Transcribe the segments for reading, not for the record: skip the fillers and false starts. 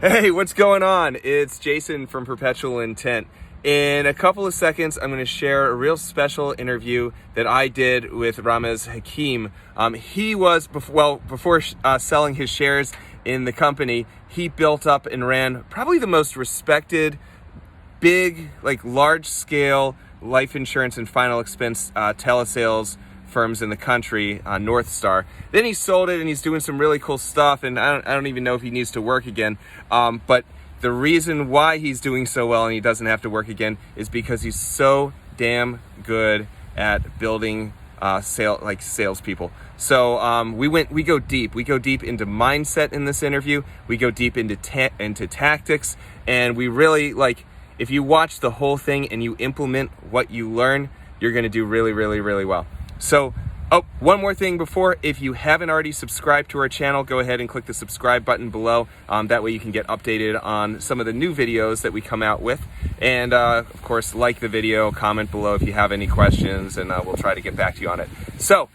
Hey, what's going on? It's Jason from Perpetual Intent. In a couple of seconds, I'm going to share a real special interview that I did with Ramiz Hakim. He was, before selling his shares in the company, he built up and ran probably the most respected, big, large-scale life insurance and final expense telesales firms in the country, North Star. Then he sold it and he's doing some really cool stuff, and I don't even know if he needs to work again. But the reason why he's doing so well and he doesn't have to work again is because he's so damn good at building salespeople. So we go deep. We go deep into mindset in this interview. We go deep into tactics, and we really if you watch the whole thing and you implement what you learn, you're going to do really, really, really well. So, one more thing before, if you haven't already subscribed to our channel, go ahead and click the subscribe button below. That way you can get updated on some of the new videos that we come out with. And of course, like the video, comment below if you have any questions, and we'll try to get back to you on it. So,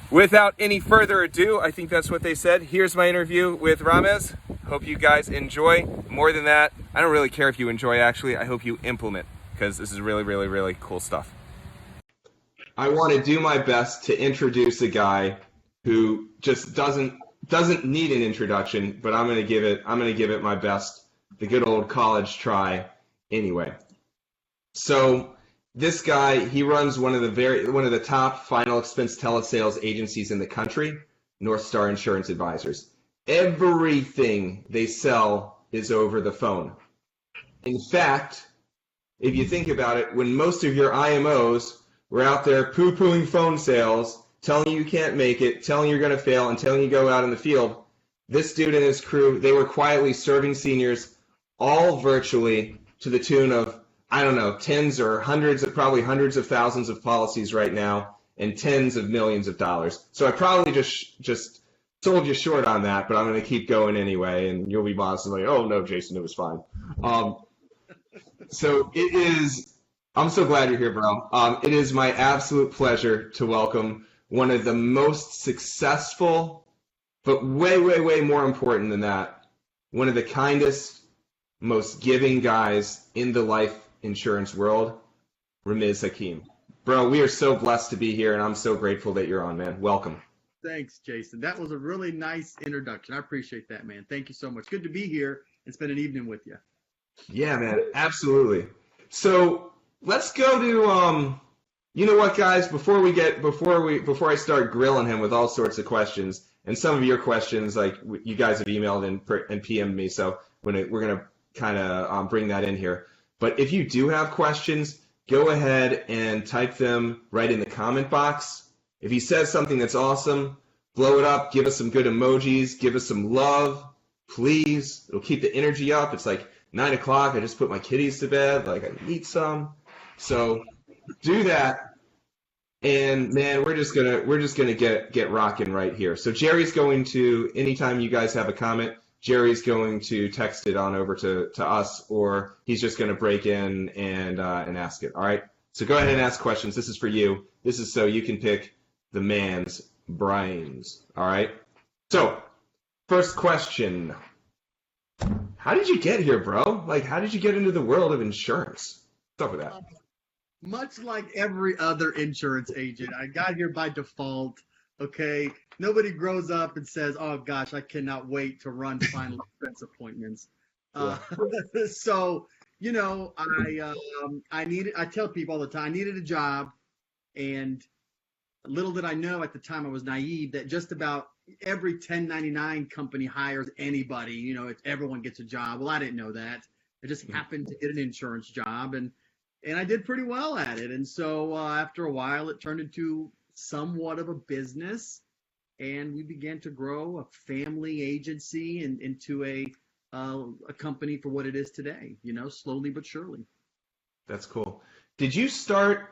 without any further ado, I think that's what they said. Here's my interview with Ramiz. Hope you guys enjoy. More than that, I don't really care if you enjoy, actually. I hope you implement, because this is really, really, really cool stuff. I want to do my best to introduce a guy who just doesn't need an introduction, but I'm going to give it my best, the good old college try anyway. So this guy, he runs one of the top final expense telesales agencies in the country, North Star Insurance Advisors. Everything they sell is over the phone. In fact, if you think about it, when most of your IMOs were out there poo-pooing phone sales, telling you can't make it, telling you're going to fail, and telling you go out in the field, this dude and his crew, they were quietly serving seniors, all virtually, to the tune of, I don't know, tens or hundreds of thousands of policies right now, and tens of millions of dollars. So I probably just told you short on that, but I'm going to keep going anyway, and you'll be modest like, oh no, Jason, it was fine. So it is. I'm so glad you're here, bro. It is my absolute pleasure to welcome one of the most successful, but way, way, way more important than that, one of the kindest, most giving guys in the life insurance world, Ramiz Hakim. Bro, we are so blessed to be here, and I'm so grateful that you're on, man. Welcome. Thanks, Jason. That was a really nice introduction. I appreciate that, man. Thank you so much. Good to be here and spend an evening with you. Yeah, man, absolutely. So let's go to you know what, guys, before I start grilling him with all sorts of questions, and some of your questions, you guys have emailed and PM'd me, so we're gonna kind of bring that in here. But if you do have questions, go ahead and type them right in the comment box. If he says something that's awesome, blow it up, give us some good emojis, give us some love, please. It'll keep the energy up. It's like 9 o'clock. I just put my kitties to bed. I need some. So do that, and man, we're just gonna get rocking right here. So Jerry's going to, anytime you guys have a comment, Jerry's going to text it on over to us, or he's just gonna break in and ask it. All right. So go ahead and ask questions. This is for you. This is so you can pick the man's brains. All right. So first question: how did you get here, bro? How did you get into the world of insurance? What's up with that? Much like every other insurance agent, I got here by default. Okay, nobody grows up and says, "Oh gosh, I cannot wait to run final expense appointments." Yeah. So I tell people all the time, I needed a job, and little did I know at the time, I was naive, that just about every 1099 company hires anybody. Everyone gets a job. Well, I didn't know that. I just happened to get an insurance job, and I did pretty well at it. And so after a while, it turned into somewhat of a business, and we began to grow a family agency and into a company for what it is today. Slowly but surely. That's cool. Did you start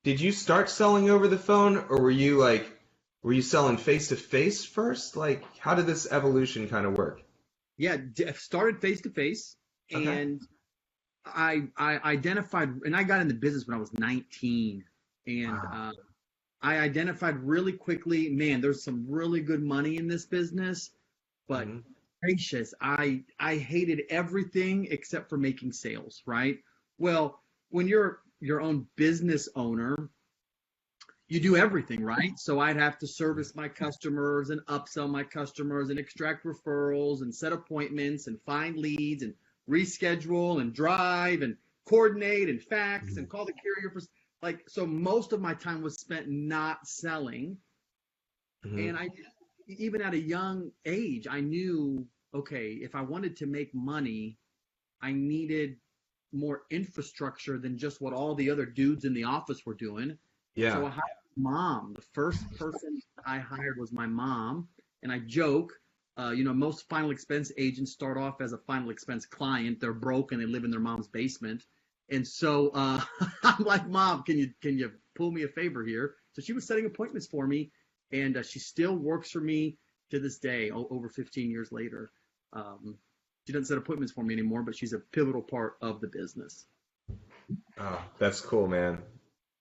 selling over the phone, or were you selling face to face first? How did this evolution kind of work? Yeah, started face to face, and I identified, and I got in the business when I was 19, and wow. I identified really quickly, man, there's some really good money in this business, but gracious. I hated everything except for making sales, right? Well, when you're your own business owner, you do everything, right? So I'd have to service my customers and upsell my customers and extract referrals and set appointments and find leads and reschedule and drive and coordinate and fax and call the carrier for like, so most of my time was spent not selling. Mm-hmm. And I, even at a young age, I knew, okay, if I wanted to make money, I needed more infrastructure than just what all the other dudes in the office were doing. So Yeah. I hired my mom. The first person I hired was my mom. And I joke, most final expense agents start off as a final expense client. They're broke and they live in their mom's basement. And so I'm like, Mom, can you pull me a favor here? So she was setting appointments for me, and she still works for me to this day, over 15 years later. She doesn't set appointments for me anymore, but she's a pivotal part of the business. Oh, that's cool, man.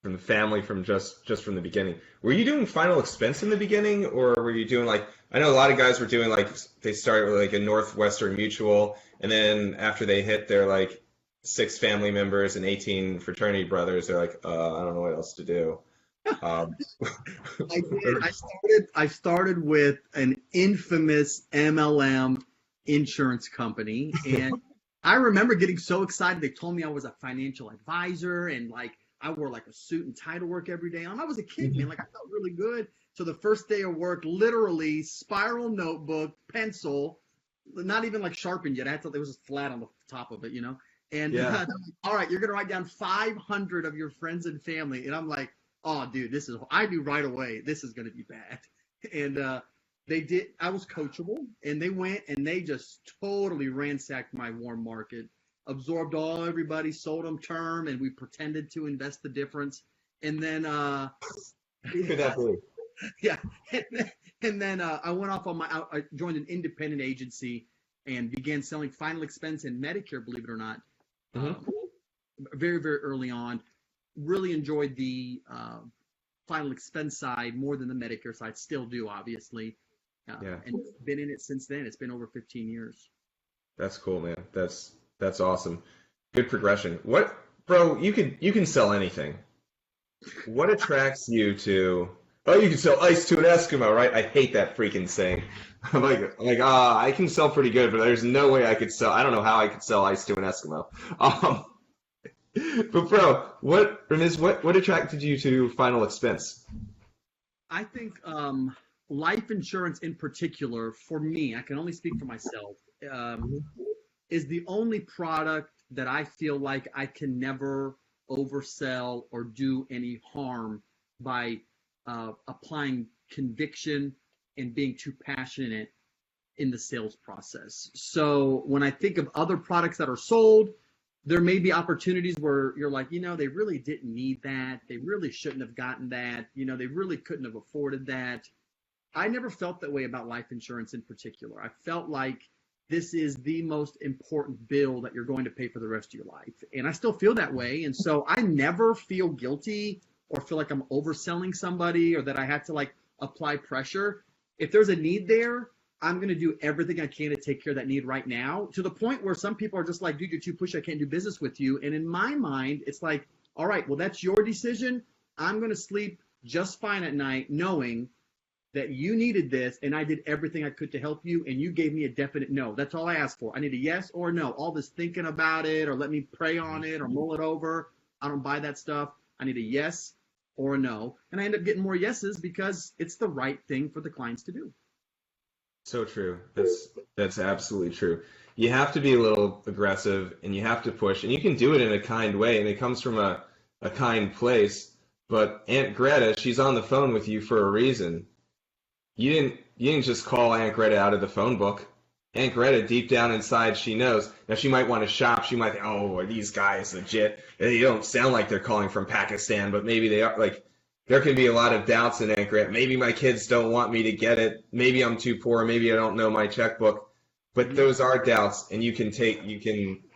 From the family, from just from the beginning. Were you doing Final Expense in the beginning, or were you doing like, I know a lot of guys were doing like, they started with like a Northwestern Mutual, and then after they hit their like 6 family members and 18 fraternity brothers, they're like, I don't know what else to do. Um, I did. I started with an infamous MLM insurance company, and I remember getting so excited. They told me I was a financial advisor, and like I wore like a suit and tie to work every day. And I was a kid, man. Like I felt really good. So the first day of work, literally spiral notebook, pencil, not even like sharpened yet. It was just flat on the top of it. And yeah. all right, you're gonna write down 500 of your friends and family, and I'm like, oh, dude, I knew right away this is gonna be bad. And they did. I was coachable, and they went and they just totally ransacked my warm market, absorbed everybody, sold them term, and we pretended to invest the difference. And then, Could that be? yeah, and then I went off on I joined an independent agency and began selling Final Expense and Medicare, believe it or not, Hmm. um, very, very early on. Really enjoyed the Final Expense side more than the Medicare side. Still do, obviously, Yeah, and been in it since then. It's been over 15 years. that's cool, man. That's awesome. Good progression. What, bro? You can sell anything. What attracts you to? Oh, you can sell ice to an Eskimo, right? I hate that freaking saying. I can sell pretty good, but there's no way I could sell. I don't know how I could sell ice to an Eskimo. Um, but bro, Ramiz, what attracted you to Final Expense? I think life insurance in particular, for me, I can only speak for myself, um, is the only product that I feel like I can never oversell or do any harm by applying conviction and being too passionate in the sales process. So when I think of other products that are sold, there may be opportunities where you're like, they really didn't need that. They really shouldn't have gotten that. They really couldn't have afforded that. I never felt that way about life insurance in particular. I felt like this is the most important bill that you're going to pay for the rest of your life. And I still feel that way. And so I never feel guilty or feel like I'm overselling somebody or that I have to like apply pressure. If there's a need there, I'm going to do everything I can to take care of that need right now, to the point where some people are just like, dude, you're too pushy. I can't do business with you. And in my mind, it's like, all right, well, that's your decision. I'm going to sleep just fine at night knowing that you needed this and I did everything I could to help you and you gave me a definite no. That's all I asked for. I need a yes or a no. All this thinking about it or let me pray on it or mull it over, I don't buy that stuff. I need a yes or a no. And I end up getting more yeses because it's the right thing for the clients to do. So true. That's absolutely true. You have to be a little aggressive and you have to push, and you can do it in a kind way, and it comes from a kind place. But Aunt Greta, she's on the phone with you for a reason. You didn't just call Aunt Greta out of the phone book. Aunt Greta, deep down inside, she knows. Now she might want to shop. She might think, oh, are these guys legit? They don't sound like they're calling from Pakistan, but maybe they are. Like, there can be a lot of doubts in Aunt Greta. Maybe my kids don't want me to get it. Maybe I'm too poor. Maybe I don't know my checkbook. But those are doubts, and you can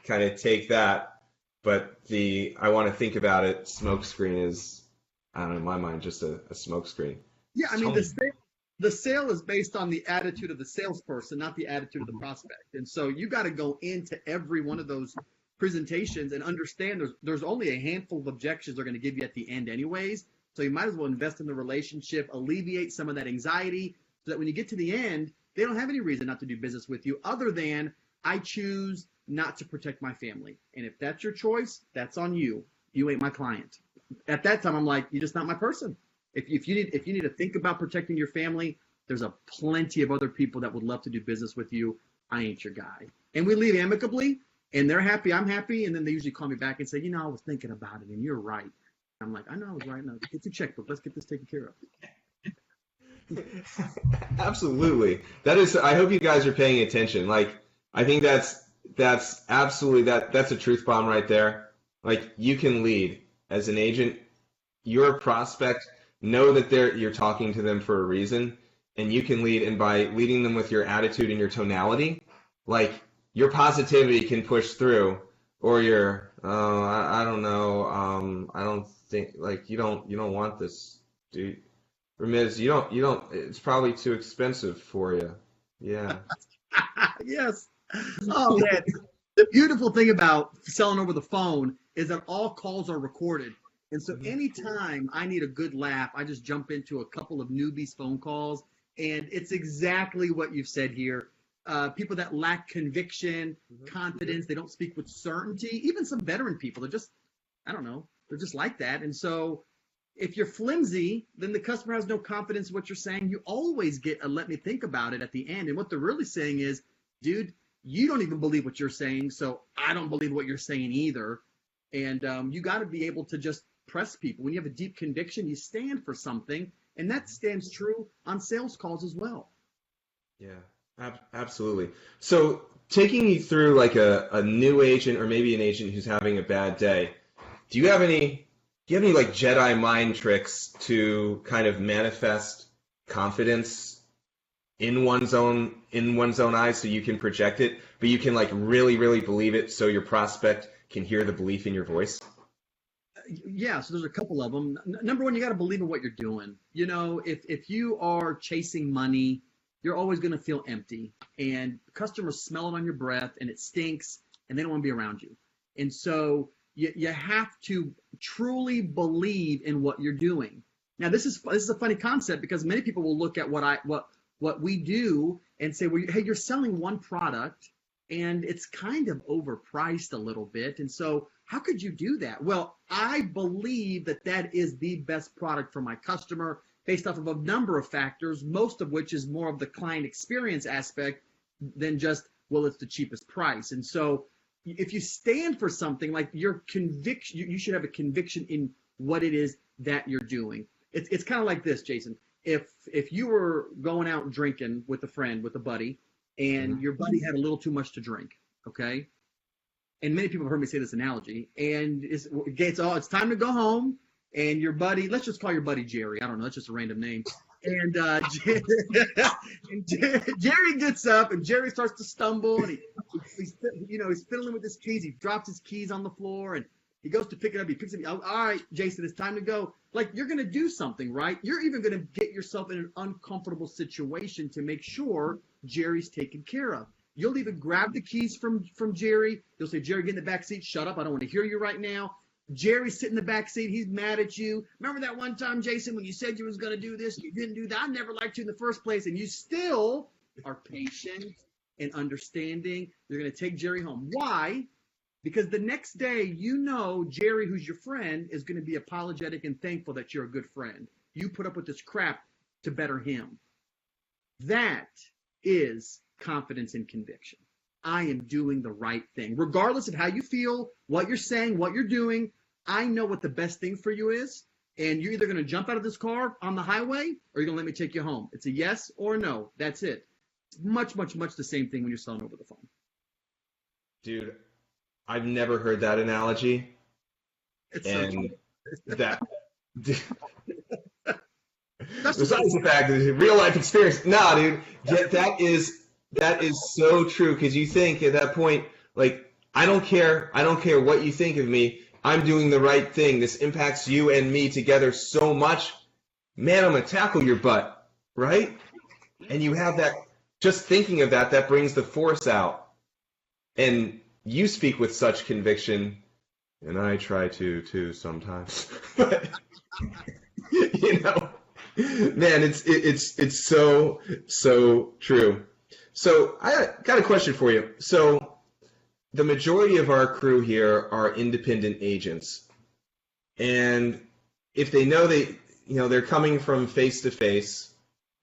kind of take that. But I want to think about it, smokescreen is, I don't know, in my mind, just a smokescreen. Yeah, I So mean, the sale is based on the attitude of the salesperson, not the attitude of the prospect. And so you got to go into every one of those presentations and understand there's only a handful of objections they're going to give you at the end anyways. So you might as well invest in the relationship, alleviate some of that anxiety so that when you get to the end, they don't have any reason not to do business with you other than I choose not to protect my family. And if that's your choice, that's on you. You ain't my client. At that time, I'm like, you're just not my person. If you need to think about protecting your family, there's a plenty of other people that would love to do business with you. I ain't your guy. And we leave amicably, and they're happy, I'm happy, and then they usually call me back and say, I was thinking about it, and you're right. I'm like, I know I was right. Now get your checkbook. Let's get this taken care of. Absolutely. That is. I hope you guys are paying attention. Like, I think that's absolutely that's a truth bomb right there. Like, you can lead as an agent. You're a prospect. Know that you're talking to them for a reason, and you can lead. And by leading them with your attitude and your tonality, like, your positivity can push through, or your I don't know, I don't think, like, you don't want this, dude. Ramiz, you don't. It's probably too expensive for you. Yeah. Yes. Oh man, the beautiful thing about selling over the phone is that all calls are recorded. And so anytime I need a good laugh, I just jump into a couple of newbies phone calls, and it's exactly what you've said here. People that lack conviction, confidence, they don't speak with certainty. Even some veteran people, they're just, I don't know, they're just like that. And so if you're flimsy, then the customer has no confidence in what you're saying. You always get a let me think about it at the end. And what they're really saying is, dude, you don't even believe what you're saying, so I don't believe what you're saying either. And you got to be able to just press people. When you have a deep conviction, you stand for something, and that stands true on sales calls as well. Yeah, absolutely. So taking you through like a new agent, or maybe an agent who's having a bad day, do you have any like Jedi mind tricks to kind of manifest confidence in one's own eyes, so you can project it, but you can like really, really believe it, so your prospect can hear the belief in your voice? Yeah, so there's a couple of them. Number one, you got to believe in what you're doing. If you are chasing money, you're always going to feel empty, and customers smell it on your breath, and it stinks, and they don't want to be around you. And so you have to truly believe in what you're doing. Now, this is a funny concept, because many people will look at what we do and say, well, hey, you're selling one product and it's kind of overpriced a little bit. And so how could you do that? Well, I believe that is the best product for my customer based off of a number of factors, most of which is more of the client experience aspect than just, well, it's the cheapest price. And so if you stand for something, like your conviction, you should have a conviction in what it is that you're doing. It's kind of like this, Jason. If you were going out drinking with a friend, with a buddy, and your buddy had a little too much to drink, okay? And many people have heard me say this analogy, and it's time to go home, and your buddy, let's just call your buddy Jerry. I don't know, that's just a random name. And, and Jerry gets up, and Jerry starts to stumble, and he's fiddling with his keys. He drops his keys on the floor, and he goes to pick it up. He picks it up. All right, Jason, it's time to go. Like, you're going to do something, right? You're even going to get yourself in an uncomfortable situation to make sure Jerry's taken care of. You'll even grab the keys from Jerry. You'll say, Jerry, get in the back seat. Shut up. I don't want to hear you right now. Jerry's sitting in the back seat. He's mad at you. Remember that one time, Jason, when you said you was going to do this, you didn't do that. I never liked you in the first place. And you still are patient and understanding. You're going to take Jerry home. Why? Because the next day, Jerry, who's your friend, is going to be apologetic and thankful that you're a good friend. You put up with this crap to better him. That is confidence and conviction. I am doing the right thing. Regardless of how you feel, what you're saying, what you're doing, I know what the best thing for you is, and you're either going to jump out of this car on the highway, or you're going to let me take you home. It's a yes or no. That's it. It's much, much, much the same thing when you're selling over the phone. Dude, I've never heard that analogy. It's besides the fact that it's real life experience. Nah, dude, that is so true, because you think at that point, like, I don't care what you think of me. I'm doing the right thing. This impacts you and me together so much. Man, I'm gonna tackle your butt, right? And you have that, just thinking of that, that brings the force out. And you speak with such conviction, and I try to too sometimes. But, you know, man, it's so true. So I got a question for you. So the majority of our crew here are independent agents. And if they know they're coming from face to face,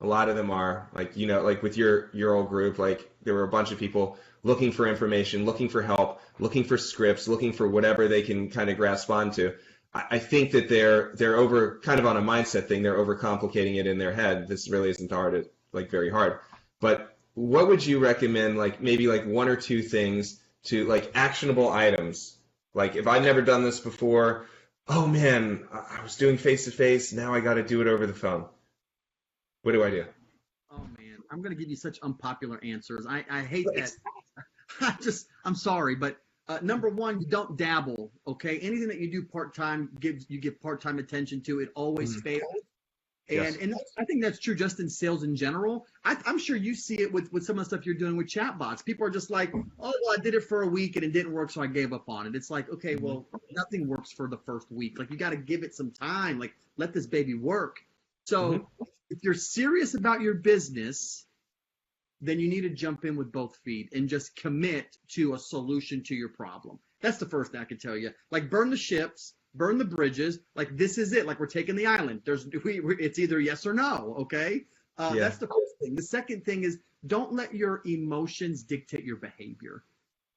a lot of them are, like, like with your old group, like there were a bunch of people looking for information, looking for help, looking for scripts, looking for whatever they can kind of grasp onto. I think that they're over, kind of on a mindset thing, they're overcomplicating it in their head. This really isn't hard, like very hard. But what would you recommend, like maybe like one or two things to, like, actionable items? Like, if I've never done this before, oh man, I was doing face to face, now I got to do it over the phone. What do I do? Oh man, I'm going to give you such unpopular answers. I hate that. I'm sorry, but number one, you don't dabble. Okay, anything that you do part time, you give part time attention to, it always fails. Yes. And I think that's true just in sales in general. I'm sure you see it with some of the stuff you're doing with chatbots. People are just like, oh, well, I did it for a week and it didn't work, so I gave up on it. It's like, okay, well, nothing works for the first week. Like, you got to give it some time. Like, let this baby work. So if you're serious about your business, then you need to jump in with both feet and just commit to a solution to your problem. That's the first thing I can tell you. Like, burn the ships, burn the bridges. Like, this is it. Like, we're taking the island. It's either yes or no. Okay. That's the first thing. The second thing is, don't let your emotions dictate your behavior.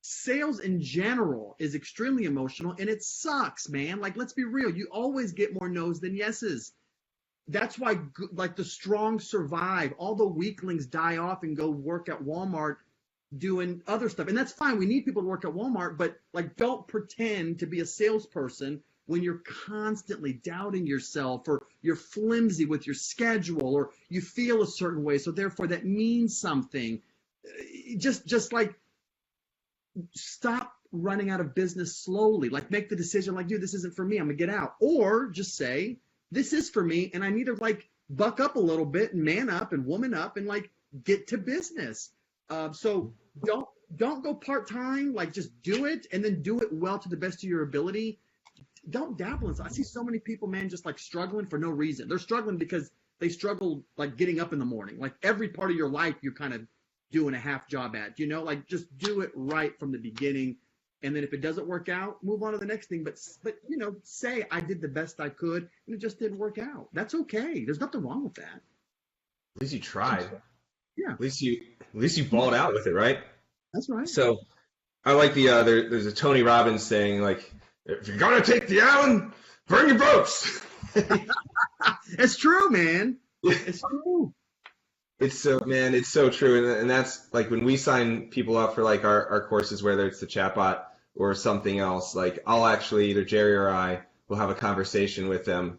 Sales in general is extremely emotional, and it sucks, man. Like, let's be real. You always get more no's than yeses. That's why, like, the strong survive. All the weaklings die off and go work at Walmart doing other stuff. And that's fine. We need people to work at Walmart, but, like, don't pretend to be a salesperson when you're constantly doubting yourself, or you're flimsy with your schedule, or you feel a certain way, so therefore that means something. Just like, stop running out of business slowly. Like, make the decision, like, dude, this isn't for me, I'm gonna get out. Or just say, this is for me, and I need to, like, buck up a little bit and man up and woman up and, like, get to business. So don't go part-time. Like, just do it, and then do it well to the best of your ability. Don't dabble in. I see so many people, man, just, like, struggling for no reason. They're struggling because they struggle, like, getting up in the morning. Like, every part of your life you're kind of doing a half job at, like, just do it right from the beginning. And then if it doesn't work out, move on to the next thing. But say I did the best I could and it just didn't work out. That's okay. There's nothing wrong with that. At least you tried. Yeah. At least you balled out with it, right? That's right. So I like there's a Tony Robbins saying, like, if you're gonna take the island, burn your boats. It's true, man. It's true. It's so true. And that's, like, when we sign people up for, like, our courses, whether it's the chatbot or something else, like, I'll actually, either Jerry or I will have a conversation with them,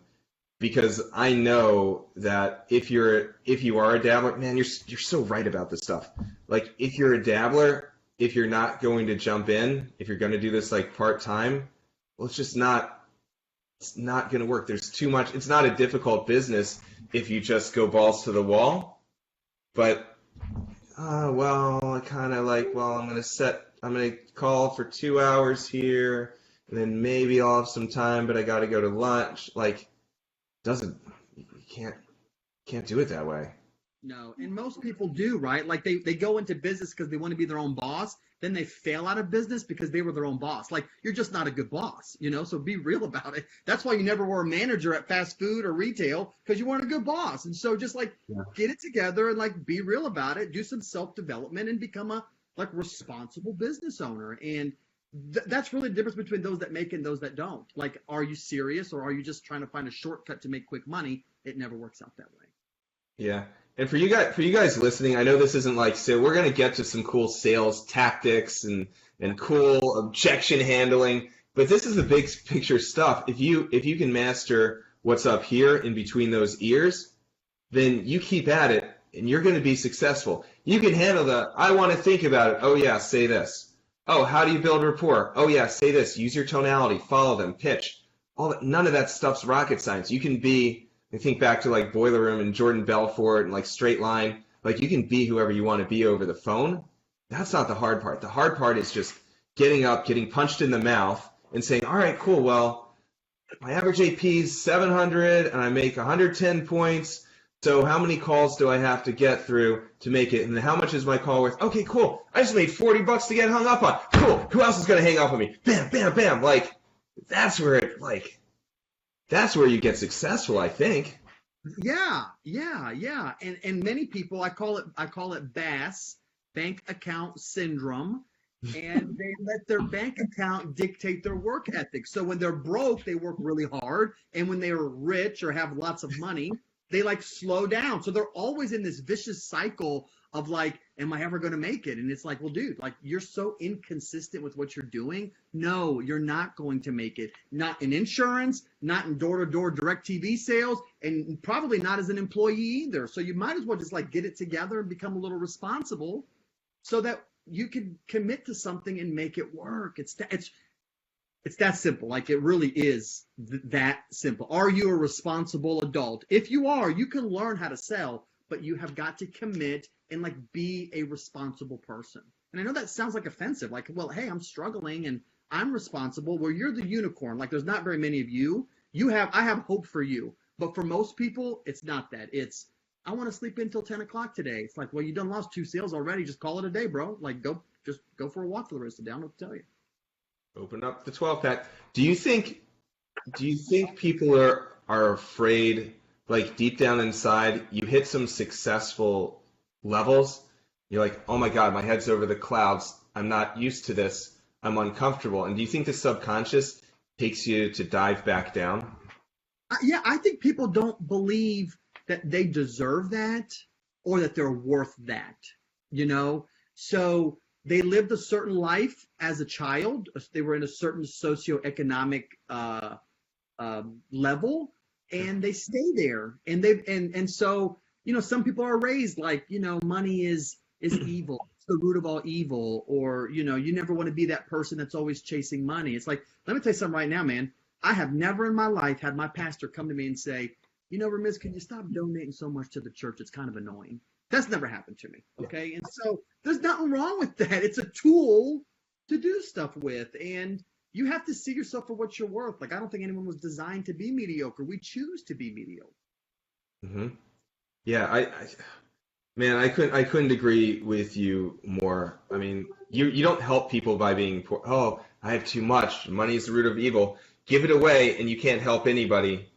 because I know that if you are a dabbler, man, you're so right about this stuff. Like, if you're a dabbler, if you're not going to jump in, if you're going to do this, like, part-time, well, it's not going to work. There's too much. It's not a difficult business if you just go balls to the wall. But, well, I kind of like, well, I'm going to call for 2 hours here, and then maybe I'll have some time, but I got to go to lunch. Like, you can't do it that way. No, and most people do, right? Like, they go into business because they want to be their own boss. Then they fail out of business because they were their own boss. Like, you're just not a good boss, so be real about it. That's why you never were a manager at fast food or retail, because you weren't a good boss. And so just, like, get it together and, like, be real about it. Do some self-development and become a, like, responsible business owner. And that's really the difference between those that make and those that don't. Like, are you serious, or are you just trying to find a shortcut to make quick money? It never works out that way. Yeah. And for you guys listening, I know this isn't like, so we're going to get to some cool sales tactics and cool objection handling, but this is the big picture stuff. If you can master what's up here in between those ears, then you keep at it and you're going to be successful. You can handle I want to think about it. Oh yeah, say this. Oh, how do you build rapport? Oh yeah, say this. Use your tonality, follow them, pitch. None of that stuff's rocket science. You can be, I think back to, like, Boiler Room and Jordan Belfort and, like, Straight Line. Like you can be whoever you want to be over the phone. That's not the hard part. The hard part is just getting up, getting punched in the mouth, and saying, all right, cool, well, my average AP is 700 and I make 110 points. So how many calls do I have to get through to make it? And how much is my call worth? Okay, cool. I just made $40 to get hung up on. Cool. Who else is going to hang up on me? Bam, bam, bam. Like that's where that's where you get successful, I think. Yeah. And many people, I call it BAS, bank account syndrome. And they let their bank account dictate their work ethic. So when they're broke, they work really hard. And when they are rich or have lots of money, they like slow down. So they're always in this vicious cycle of like, am I ever going to make it? And it's like, well, dude, like you're so inconsistent with what you're doing. No, you're not going to make it. Not in insurance, not in door-to-door direct TV sales, and probably not as an employee either. So you might as well just like get it together and become a little responsible so that you can commit to something and make it work. It's that simple. Like it really is that simple. Are you a responsible adult? If you are, you can learn how to sell, but you have got to commit and like be a responsible person. And I know that sounds like offensive. Like, well, hey, I'm struggling and I'm responsible. Well, you're the unicorn. Like there's not very many of you. I have hope for you. But for most people, it's not that. It's I want to sleep until 10 o'clock today. It's like, well, you done lost 2 sales already. Just call it a day, bro. Like, just go for a walk for the rest of the day. I don't know what to tell you. Open up the 12 pack. Do you think people are afraid, like deep down inside, you hit some successful levels, you're like, oh my God, my head's over the clouds. I'm not used to this. I'm uncomfortable. And do you think the subconscious takes you to dive back down? Yeah, I think people don't believe that they deserve that or that they're worth that, you know? So they lived a certain life as a child. They were in a certain socioeconomic level, and they stay there. And so, you know, some people are raised like, you know, money is evil. It's the root of all evil. Or, you know, you never want to be that person that's always chasing money. It's like, let me tell you something right now, man. I have never in my life had my pastor come to me and say, you know, Ramiz, can you stop donating so much to the church? It's kind of annoying. That's never happened to me. Okay. And so there's nothing wrong with that. It's a tool to do stuff with. And you have to see yourself for what you're worth. Like, I don't think anyone was designed to be mediocre. We choose to be mediocre. Mm-hmm. Yeah, man, I couldn't agree with you more. I mean, you don't help people by being poor. Oh, I have too much. Money is the root of evil. Give it away and you can't help anybody.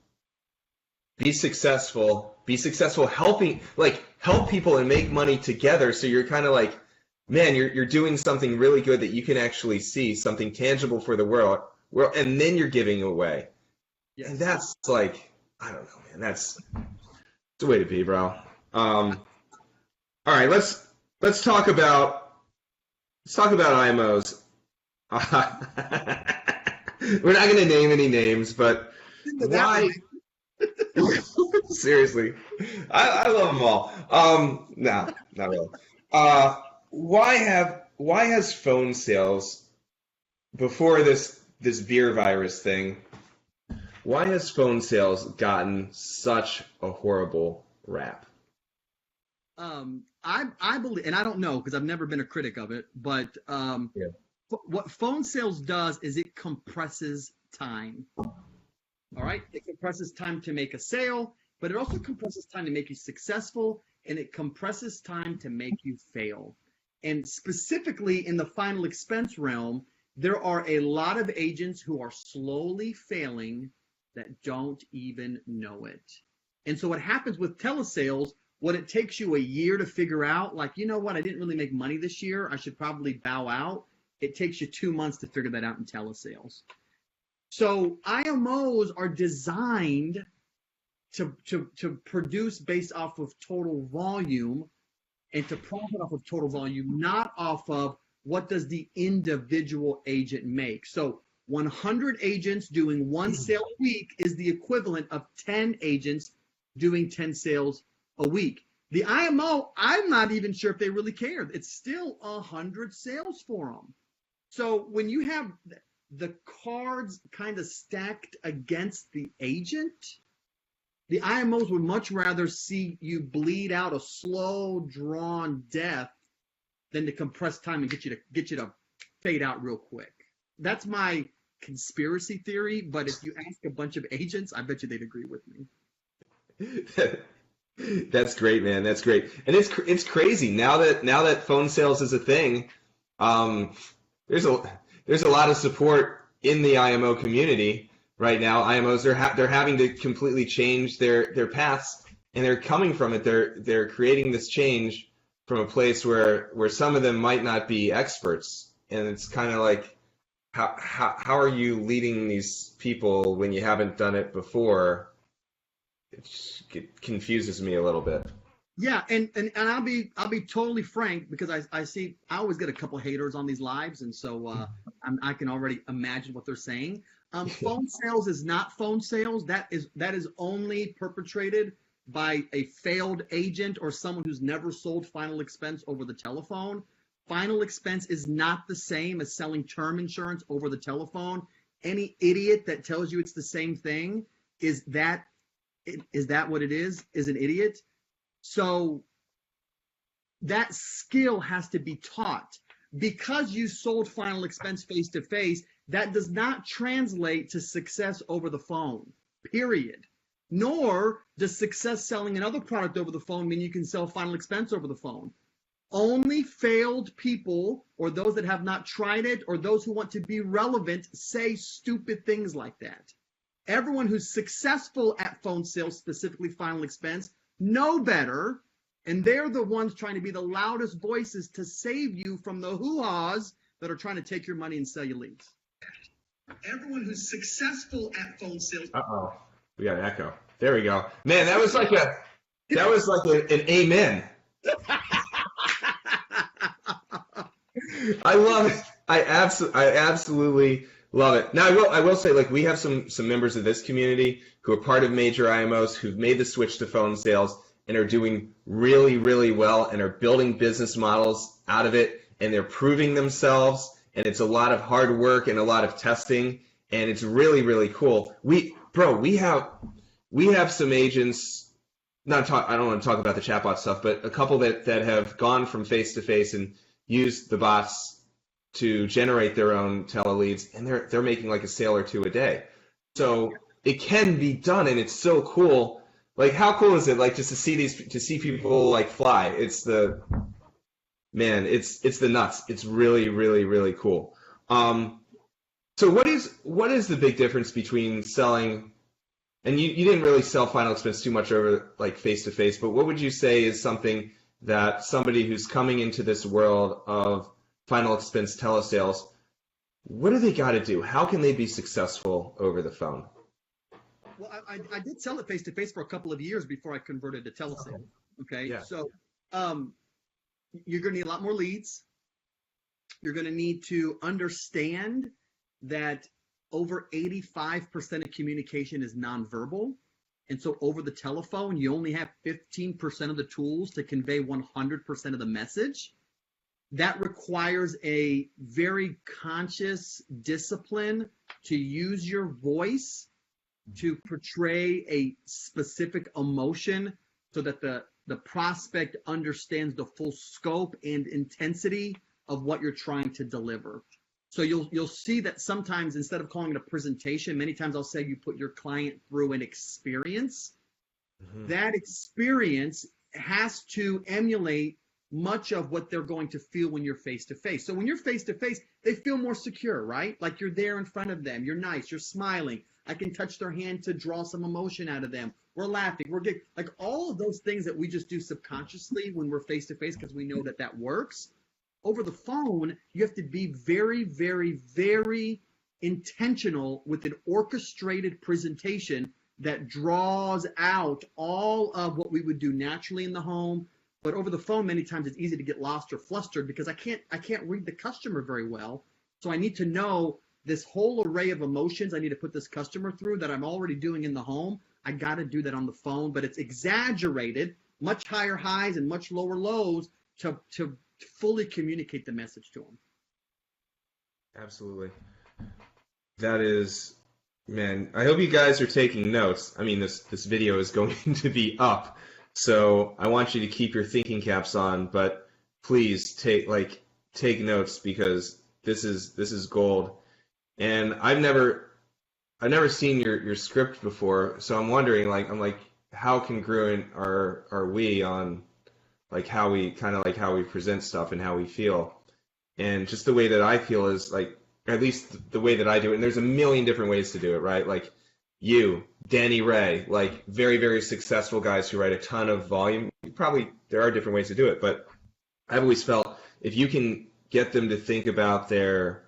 Be successful. Be successful helping, like help people and make money together. So you're kind of like, man, you're doing something really good that you can actually see, something tangible for the world, and then you're giving away. Yes. And that's like, I don't know, man. That's the way to be, bro. All right, let's talk about IMOs. We're not going to name any names, but why? Seriously, I love them all. No, not really. Why has phone sales before this beer virus thing? Why has phone sales gotten such a horrible rap? I believe, and I don't know because I've never been a critic of it, but Yeah. what phone sales does is it compresses time. All right. It compresses time to make a sale, but it also compresses time to make you successful, and it compresses time to make you fail. And specifically in the final expense realm, there are a lot of agents who are slowly failing that don't even know it. And so what happens with telesales, what it takes you a year to figure out, like, you know what, I didn't really make money this year, I should probably bow out. It takes you 2 months to figure that out in telesales. So IMOs are designed to produce based off of total volume and to profit off of total volume, not off of what does the individual agent make. So 100 agents doing 1 sale a week is the equivalent of 10 agents doing 10 sales a week. The IMO, I'm not even sure if they really care. It's still 100 sales for them. So when you have the cards kind of stacked against the agent, The IMOs would much rather see you bleed out a slow, drawn death than to compress time and get you to fade out real quick. That's my conspiracy theory, but if you ask a bunch of agents, I bet you they'd agree with me. That's great, man. That's great. And it's crazy now that phone sales is a thing. Um, there's a lot of support in the IMO community right now. IMOs they're having to completely change their paths, and they're coming from it. They're creating this change from a place where some of them might not be experts, and it's kind of like how are you leading these people when you haven't done it before? It confuses me a little bit. Yeah, and I'll be totally frank because I always get a couple haters on these lives, and so I can already imagine what they're saying. Phone sales is not phone sales. That is only perpetrated by a failed agent or someone who's never sold Final Expense over the telephone. Final Expense is not the same as selling term insurance over the telephone. Any idiot that tells you it's the same thing is that what it is an idiot. So that skill has to be taught. Because you sold Final Expense face to face, that does not translate to success over the phone, period. Nor does success selling another product over the phone mean you can sell Final Expense over the phone. Only failed people or those that have not tried it or those who want to be relevant say stupid things like that. Everyone who's successful at phone sales, specifically Final Expense, know better, and they're the ones trying to be the loudest voices to save you from the hoo-haws that are trying to take your money and sell you leads. Everyone who's successful at phone sales. Uh-oh. We got an echo. There we go. Man, that was like an amen. I love it. I absolutely love it. Now I will say, like, we have some members of this community who are part of major IMOs who've made the switch to phone sales and are doing really, really well and are building business models out of it, and they're proving themselves, and it's a lot of hard work and a lot of testing, and it's really, really cool. We have some agents, I don't want to talk about the chatbot stuff, but a couple that have gone from face to face and used the bots to generate their own teleleads, and they're making like a sale or two a day. So it can be done, and it's so cool. Like, how cool is it, like, just to see people like fly? It's the nuts. It's really, really, really cool. So what is the big difference between selling, and you didn't really sell Final Expense too much over like face to face, but what would you say is something that somebody who's coming into this world of Final Expense telesales, what do they got to do? How can they be successful over the phone? Well, I did sell it face to face for a couple of years before I converted to telesale. Okay. Yeah. So you're going to need a lot more leads. You're going to need to understand that over 85% of communication is nonverbal. And so over the telephone, you only have 15% of the tools to convey 100% of the message. That requires a very conscious discipline to use your voice to portray a specific emotion so that the prospect understands the full scope and intensity of what you're trying to deliver. So you'll see that sometimes instead of calling it a presentation, many times I'll say you put your client through an experience. Mm-hmm. That experience has to emulate much of what they're going to feel when you're face to face. So when you're face to face, they feel more secure, right? Like you're there in front of them. You're nice. You're smiling. I can touch their hand to draw some emotion out of them. We're laughing. We're getting, like, all of those things that we just do subconsciously when we're face to face because we know that works. Over the phone, you have to be very, very, very intentional with an orchestrated presentation that draws out all of what we would do naturally in the home. But over the phone, many times it's easy to get lost or flustered because I can't read the customer very well. So I need to know this whole array of emotions I need to put this customer through that I'm already doing in the home. I got to do that on the phone, but it's exaggerated, much higher highs and much lower lows to fully communicate the message to them. Absolutely. That is Man, I hope you guys are taking notes. I mean, this video is going to be up, so I want you to keep your thinking caps on, but please take notes because this is gold. And I've never seen your script before, so I'm wondering I'm like how congruent are we on like how we kind of like how we present stuff and how we feel. And just the way that I feel is like, at least the way that I do it, and there's a million different ways to do it, right? Like you, Danny Ray, like very, very successful guys who write a ton of volume. Probably there are different ways to do it, but I've always felt if you can get them to think about their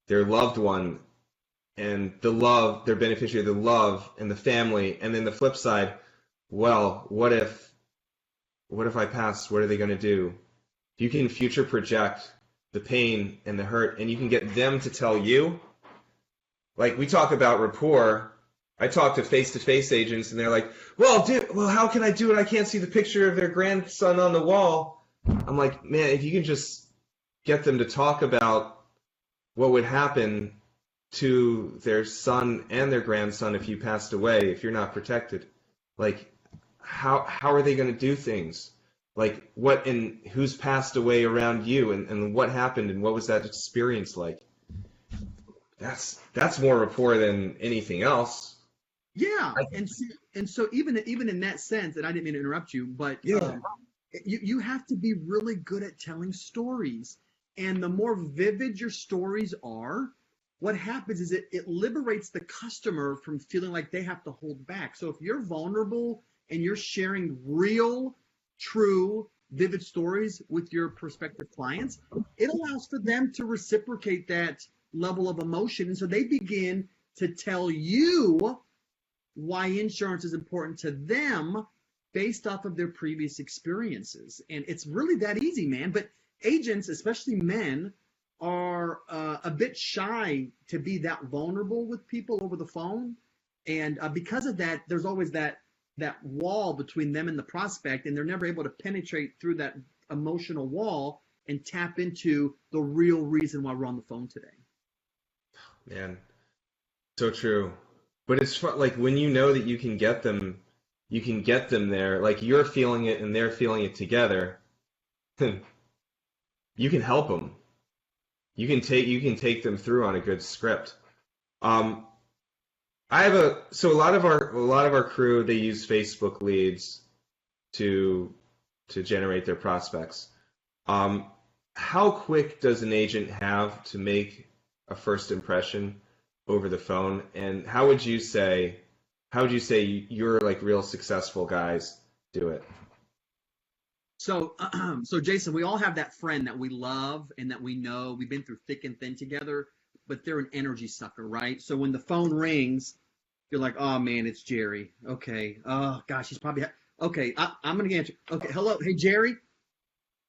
loved one and the love, their beneficiary, the love and the family, and then the flip side, well, what if I pass? What are they going to do? If you can future project the pain and the hurt, and you can get them to tell you, like we talk about rapport. I talk to face-to-face agents, and they're like, "Well, dude, well, how can I do it? I can't see the picture of their grandson on the wall." I'm like, man, if you can just get them to talk about what would happen to their son and their grandson if you passed away, if you're not protected, like how are they going to do things? Like what and who's passed away around you and what happened and what was that experience like? That's more rapport than anything else. Yeah, I, and so even in that sense, and I didn't mean to interrupt you, but yeah, you have to be really good at telling stories. And the more vivid your stories are, what happens is it liberates the customer from feeling like they have to hold back. So if you're vulnerable and you're sharing real, true, vivid stories with your prospective clients, it allows for them to reciprocate that level of emotion. And so they begin to tell you why insurance is important to them based off of their previous experiences. And it's really that easy, man. But agents, especially men, are a bit shy to be that vulnerable with people over the phone. And because of that, there's always that wall between them and the prospect, and they're never able to penetrate through that emotional wall and tap into the real reason why we're on the phone today. man, so true. But it's fun, like when you know that you can get them there, like you're feeling it and they're feeling it together. You can help them. You can take them through on a good script. Um, I have a so a lot of our crew they use Facebook leads to generate their prospects. Um, how quick does an agent have to make a first impression over the phone? And how would you say your like real successful guys do it? So, so Jason, we all have that friend that we love and that we know we've been through thick and thin together, but they're an energy sucker, right? So when the phone rings, you're like, oh man, it's Jerry. Okay. Oh gosh, he's probably okay. I'm gonna answer. Okay, hello, hey Jerry.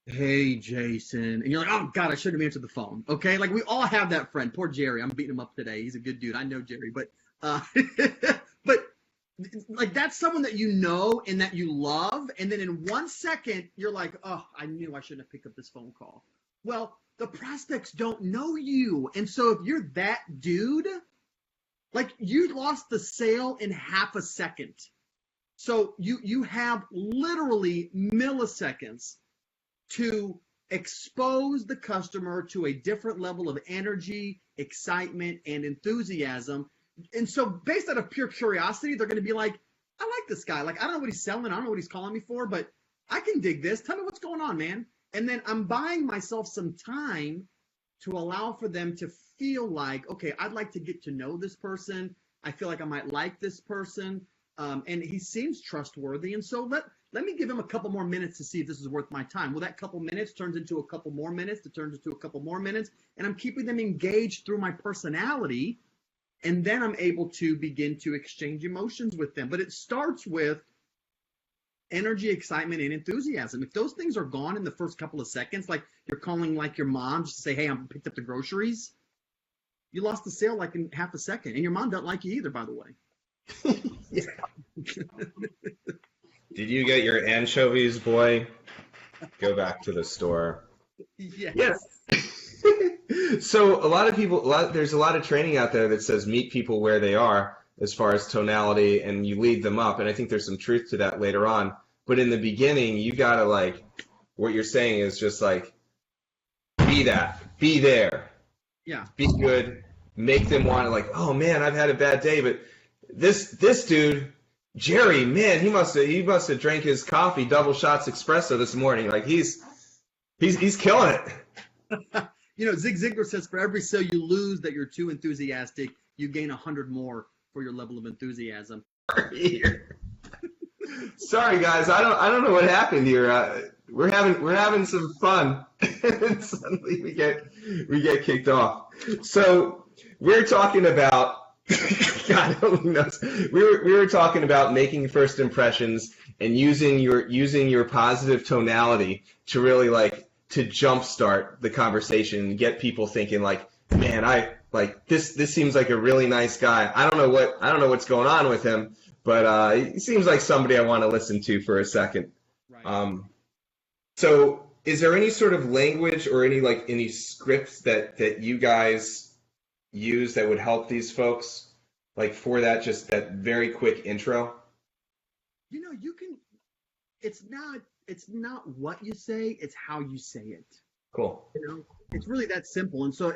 Hey Jason, and you're like, oh God, I should have answered the phone. Okay, like we all have that friend. Poor Jerry, I'm beating him up today. He's a good dude. I know Jerry, but uh, but like that's someone that you know and that you love, and then in 1 second you're like, oh, I knew I shouldn't have picked up this phone call. Well, the prospects don't know you, and so if you're that dude, like you lost the sale in half a second. So you have literally milliseconds to expose the customer to a different level of energy, excitement, and enthusiasm. And so, based out of pure curiosity, they're going to be like, I like this guy. Like, I don't know what he's selling. I don't know what he's calling me for, but I can dig this. Tell me what's going on, man. And then I'm buying myself some time to allow for them to feel like, okay, I'd like to get to know this person. I feel like I might like this person. And he seems trustworthy. And so let me give him a couple more minutes to see if this is worth my time. Well, that couple minutes turns into a couple more minutes. It turns into a couple more minutes. And I'm keeping them engaged through my personality. And then I'm able to begin to exchange emotions with them. But it starts with energy, excitement, and enthusiasm. If those things are gone in the first couple of seconds, like you're calling like your mom just to say, hey, I'm picked up the groceries, you lost the sale like in half a second. And your mom doesn't like you either, by the way. Yeah. Did you get your anchovies, boy? Go back to the store. Yes. Yes. So a lot of people, there's a lot of training out there that says meet people where they are as far as tonality and you lead them up. And I think there's some truth to that later on. But in the beginning, you gotta like, what you're saying is just like, be that, be there, Yeah. be good, make them want to like, oh man, I've had a bad day, but this dude, Jerry, man, he must have drank his coffee double shots espresso this morning. Like he's killing it. You know, Zig Ziglar says for every sale you lose that you're too enthusiastic, you gain 100 more for your level of enthusiasm. Sorry guys, I don't know what happened here. We're having some fun, and suddenly we get kicked off. So we're talking about God only knows. We were talking about making first impressions and using your positive tonality to really like to jumpstart the conversation and get people thinking like, man, I like this seems like a really nice guy. I don't know what's going on with him, but he seems like somebody I want to listen to for a second. Right. So is there any sort of language or any scripts that you guys use that would help these folks like for that just that very quick intro? You know, you can. It's not what you say; it's how you say it. Cool. You know, it's really that simple. And so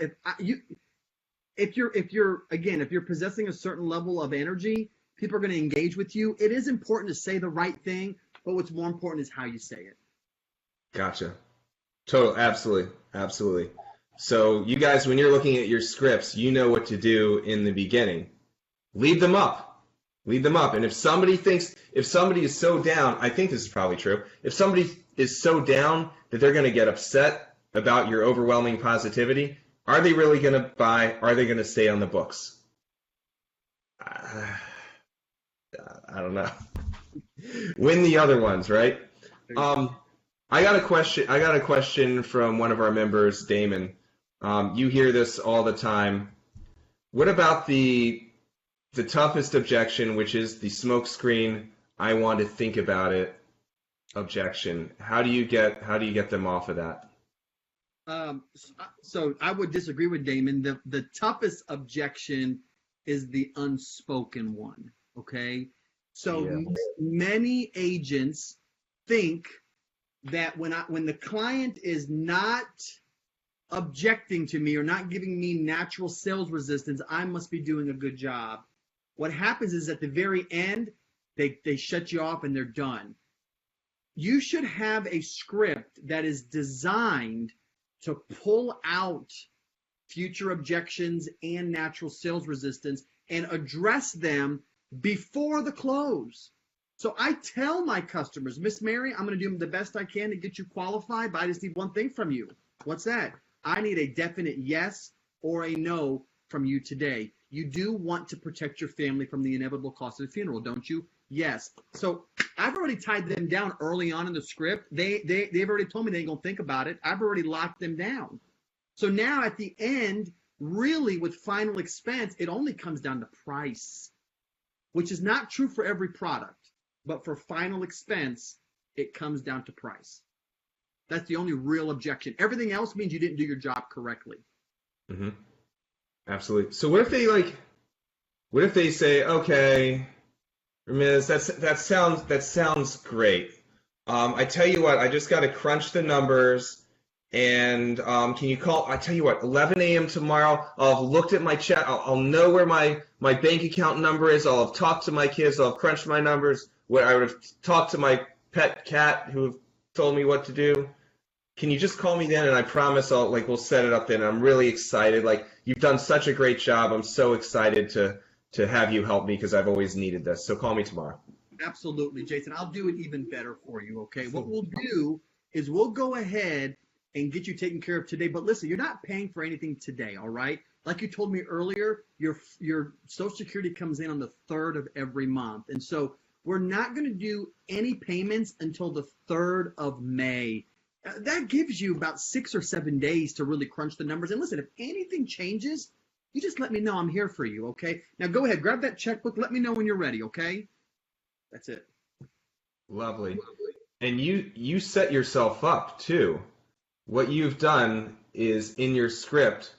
if you're possessing a certain level of energy, people are going to engage with you. It is important to say the right thing, but what's more important is how you say it. Gotcha. Absolutely. So you guys, when you're looking at your scripts, you know what to do in the beginning. Lead them up. And if somebody is so down, I think this is probably true. If somebody is so down that they're going to get upset about your overwhelming positivity, are they really going to buy? Are they going to stay on the books? I don't know. Win the other ones, right? I got a question from one of our members, Damon. You hear this all the time. What about the toughest objection, which is the smoke screen, I want to think about it objection? How do you get them off of that? So I would disagree with Damon. The toughest objection is the unspoken one. Okay. So Yeah. many agents think that when the client is not objecting to me or not giving me natural sales resistance, I must be doing a good job. What happens is at the very end, they shut you off and they're done. You should have a script that is designed to pull out future objections and natural sales resistance and address them before the close. So I tell my customers, Miss Mary, I'm going to do the best I can to get you qualified, but I just need one thing from you. What's that? I need a definite yes or a no from you today. You do want to protect your family from the inevitable cost of the funeral, don't you? Yes. So I've already tied them down early on in the script. They've already told me they ain't going to think about it. I've already locked them down. So now at the end, really with Final Expense, it only comes down to price, which is not true for every product. But for Final Expense, it comes down to price. That's the only real objection. Everything else means you didn't do your job correctly. Mm-hmm. Absolutely. So what if they say, okay, Ramiz, that sounds great. I tell you what, I just got to crunch the numbers. And can you call? I tell you what, 11 a.m. tomorrow. I'll have looked at my chat. I'll know where my bank account number is. I'll have talked to my kids. I'll have crunched my numbers. I would have talked to my pet cat who have told me what to do. Can you just call me then? And I promise we'll set it up then. I'm really excited. Like you've done such a great job. I'm so excited to have you help me because I've always needed this. So call me tomorrow. Absolutely, Jason. I'll do it even better for you. Okay. What we'll do is we'll go ahead and get you taken care of today. But listen, you're not paying for anything today, all right? Like you told me earlier, your Social Security comes in on the 3rd of every month. And so we're not going to do any payments until the 3rd of May. That gives you about 6 or 7 days to really crunch the numbers. And listen, if anything changes, you just let me know. I'm here for you, okay? Now go ahead, grab that checkbook. Let me know when you're ready, okay? That's it. Lovely. And you set yourself up too. What you've done is in your script,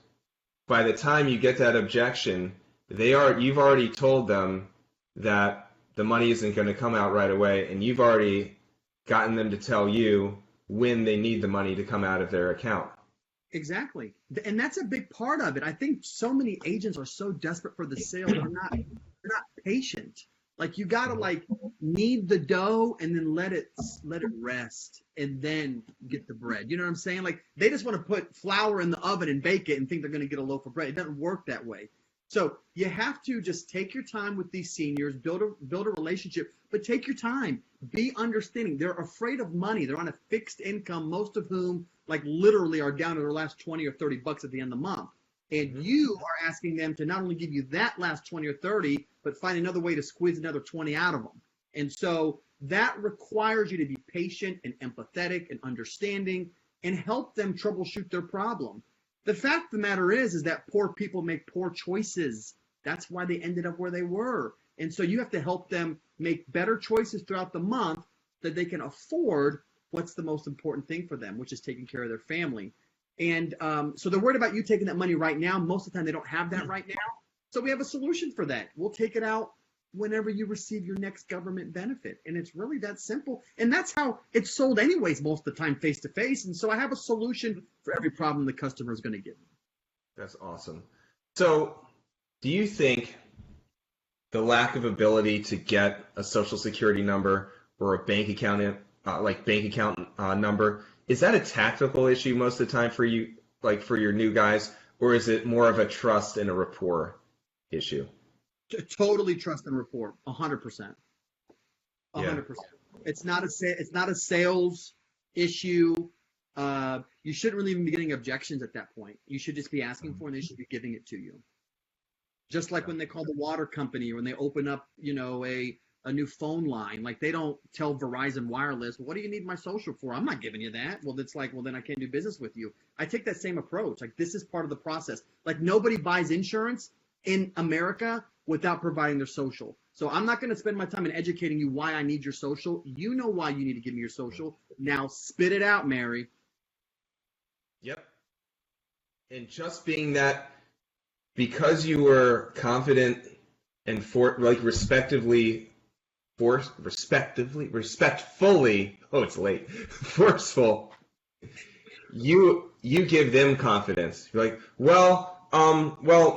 by the time you get that objection, you've already told them that the money isn't going to come out right away, and you've already gotten them to tell you when they need the money to come out of their account. Exactly. And that's a big part of it. I think so many agents are so desperate for the sale, they're not patient. Like you gotta like knead the dough and then let it rest and then get the bread. You know what I'm saying? Like they just want to put flour in the oven and bake it and think they're gonna get a loaf of bread. It doesn't work that way. So you have to just take your time with these seniors, build a relationship, but take your time. Be understanding. They're afraid of money. They're on a fixed income, most of whom like literally are down to their last 20 or 30 bucks at the end of the month. And you are asking them to not only give you that last 20 or 30, but find another way to squeeze another 20 out of them. And so that requires you to be patient and empathetic and understanding and help them troubleshoot their problem. The fact of the matter is that poor people make poor choices. That's why they ended up where they were. And so you have to help them make better choices throughout the month that they can afford what's the most important thing for them, which is taking care of their family. And so they're worried about you taking that money right now. Most of the time they don't have that right now. So we have a solution for that. We'll take it out whenever you receive your next government benefit. And it's really that simple. And that's how it's sold anyways most of the time, face to face. And so I have a solution for every problem the customer is going to give me. That's awesome. So do you think the lack of ability to get a social security number or a bank account number, is that a tactical issue most of the time for you, like for your new guys, or is it more of a trust and a rapport issue? Totally trust and rapport, 100%. 100%. It's not a sales issue. You shouldn't really even be getting objections at that point. You should just be asking for it, and they should be giving it to you. Just like when they call the water company or when they open up, a new phone line, like they don't tell Verizon Wireless, what do you need my social for? I'm not giving you that. Well, it's like, well, then I can't do business with you. I take that same approach. Like this is part of the process. Like nobody buys insurance in America without providing their social. So I'm not going to spend my time in educating you why I need your social. You know why you need to give me your social. Now spit it out, Mary. Yep. And just being that, because you were confident and respectfully, forceful, you give them confidence. You're like, well,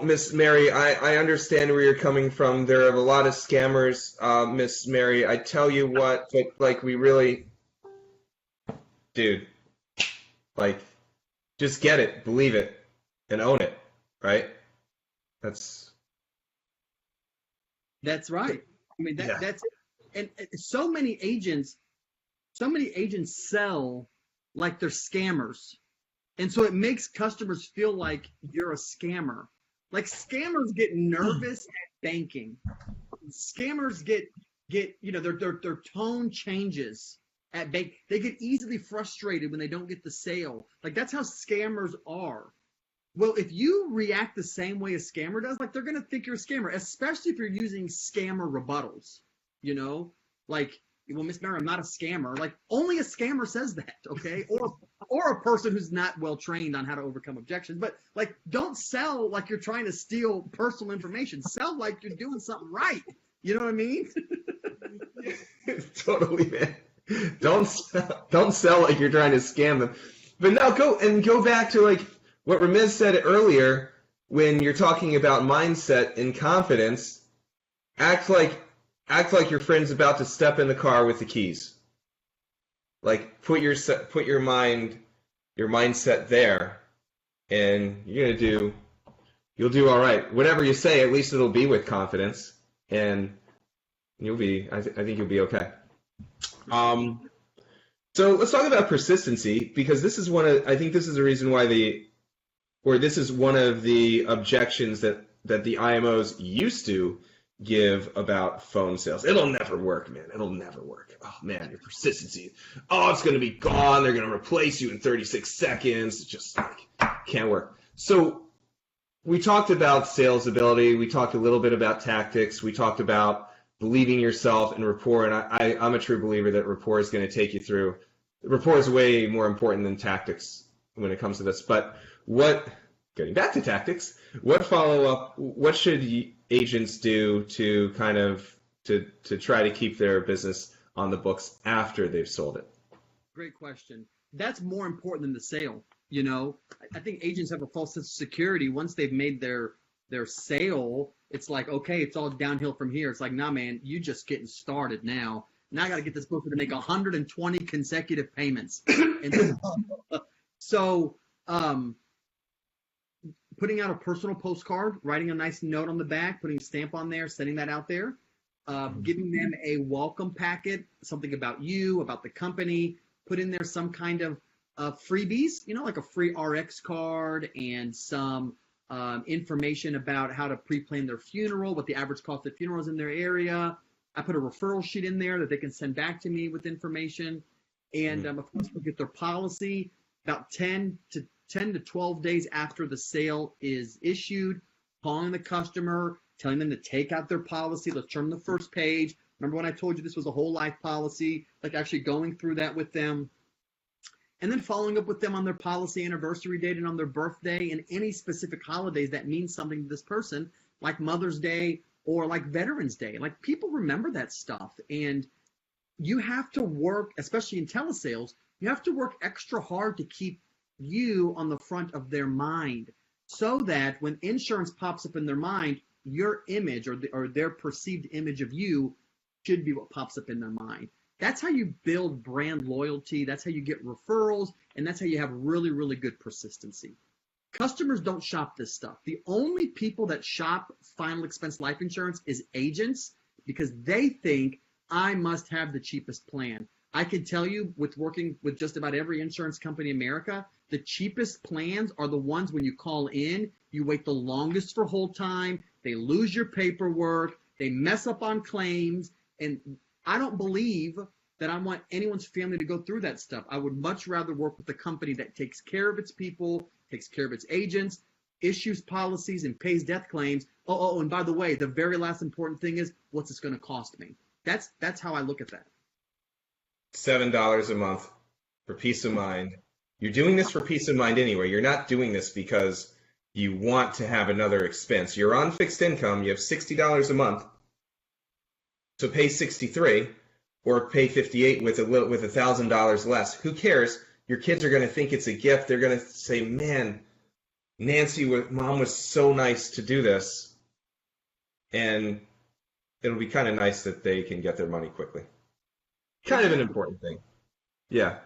Miss Mary, I understand where you're coming from. There are a lot of scammers, Miss Mary. I tell you what, but like we really, dude, like just get it, believe it, and own it, right? That's right. I mean, that's it. And so many agents sell like they're scammers. And so it makes customers feel like you're a scammer. Like scammers get nervous at banking. Scammers get their tone changes at bank. They get easily frustrated when they don't get the sale. Like that's how scammers are. Well, if you react the same way a scammer does, like they're going to think you're a scammer, especially if you're using scammer rebuttals, like, well, Miss Mary, I'm not a scammer. Like only a scammer says that, okay? Or a person who's not well trained on how to overcome objections. But like, don't sell like you're trying to steal personal information. Sell like you're doing something right. You know what I mean? Totally, man. Don't sell like you're trying to scam them. But now go back to like what Ramiz said earlier when you're talking about mindset and confidence. Act like your friend's about to step in the car with the keys. Like put your mindset there, and you'll do all right. Whatever you say, at least it'll be with confidence, and I think you'll be okay. So let's talk about persistency, because this is this is the reason why this is one of the objections that the IMOs used to give about phone sales. It'll never work, man. It'll never work. Oh man, your persistency. Oh, it's going to be gone. They're going to replace you in 36 seconds. It's just like, can't work. So we talked about sales ability. We talked a little bit about tactics. We talked about believing yourself and rapport. And I'm a true believer that rapport is going to take you through. Rapport is way more important than tactics when it comes to this. But Getting back to tactics, what follow-up, what should agents do to kind of, to try to keep their business on the books after they've sold it? Great question. That's more important than the sale. You know, I think agents have a false sense of security. Once they've made their sale, it's like, okay, it's all downhill from here. It's like, nah, man, you just getting started now. Now I got to get this book to make 120 consecutive payments. And so, putting out a personal postcard, writing a nice note on the back, putting a stamp on there, sending that out there, giving them a welcome packet, something about you, about the company, put in there some kind of freebies, you know, like a free RX card and some information about how to pre-plan their funeral, what the average cost of funerals in their area. I put a referral sheet in there that they can send back to me with information. And of course, we'll get their policy about 10 to 12 days after the sale is issued, calling the customer, telling them to take out their policy. Let's turn the first page. Remember when I told you this was a whole life policy, like actually going through that with them. And then following up with them on their policy anniversary date and on their birthday and any specific holidays that mean something to this person, like Mother's Day or like Veterans Day. Like, people remember that stuff. And you have to work, especially in telesales, you have to work extra hard to keep you on the front of their mind so that when insurance pops up in their mind, your image or their perceived image of you should be what pops up in their mind. That's how you build brand loyalty. That's how you get referrals. And that's how you have really, really good persistency. Customers don't shop this stuff. The only people that shop Final Expense life insurance is agents, because they think I must have the cheapest plan. I can tell you, with working with just about every insurance company in America, the cheapest plans are the ones when you call in, you wait the longest for hold time, they lose your paperwork, they mess up on claims, and I don't believe that I want anyone's family to go through that stuff. I would much rather work with a company that takes care of its people, takes care of its agents, issues policies, and pays death claims. Oh, and by the way, the very last important thing is, what's this going to cost me? That's how I look at that. $7 a month for peace of mind. You're doing this for peace of mind anyway. You're not doing this because you want to have another expense. You're on fixed income. You have $60 a month. So pay $63 or pay $58 with $1,000 less. Who cares? Your kids are going to think it's a gift. They're going to say, man, Mom was so nice to do this. And it'll be kind of nice that they can get their money quickly. Kind of an important thing. Yeah.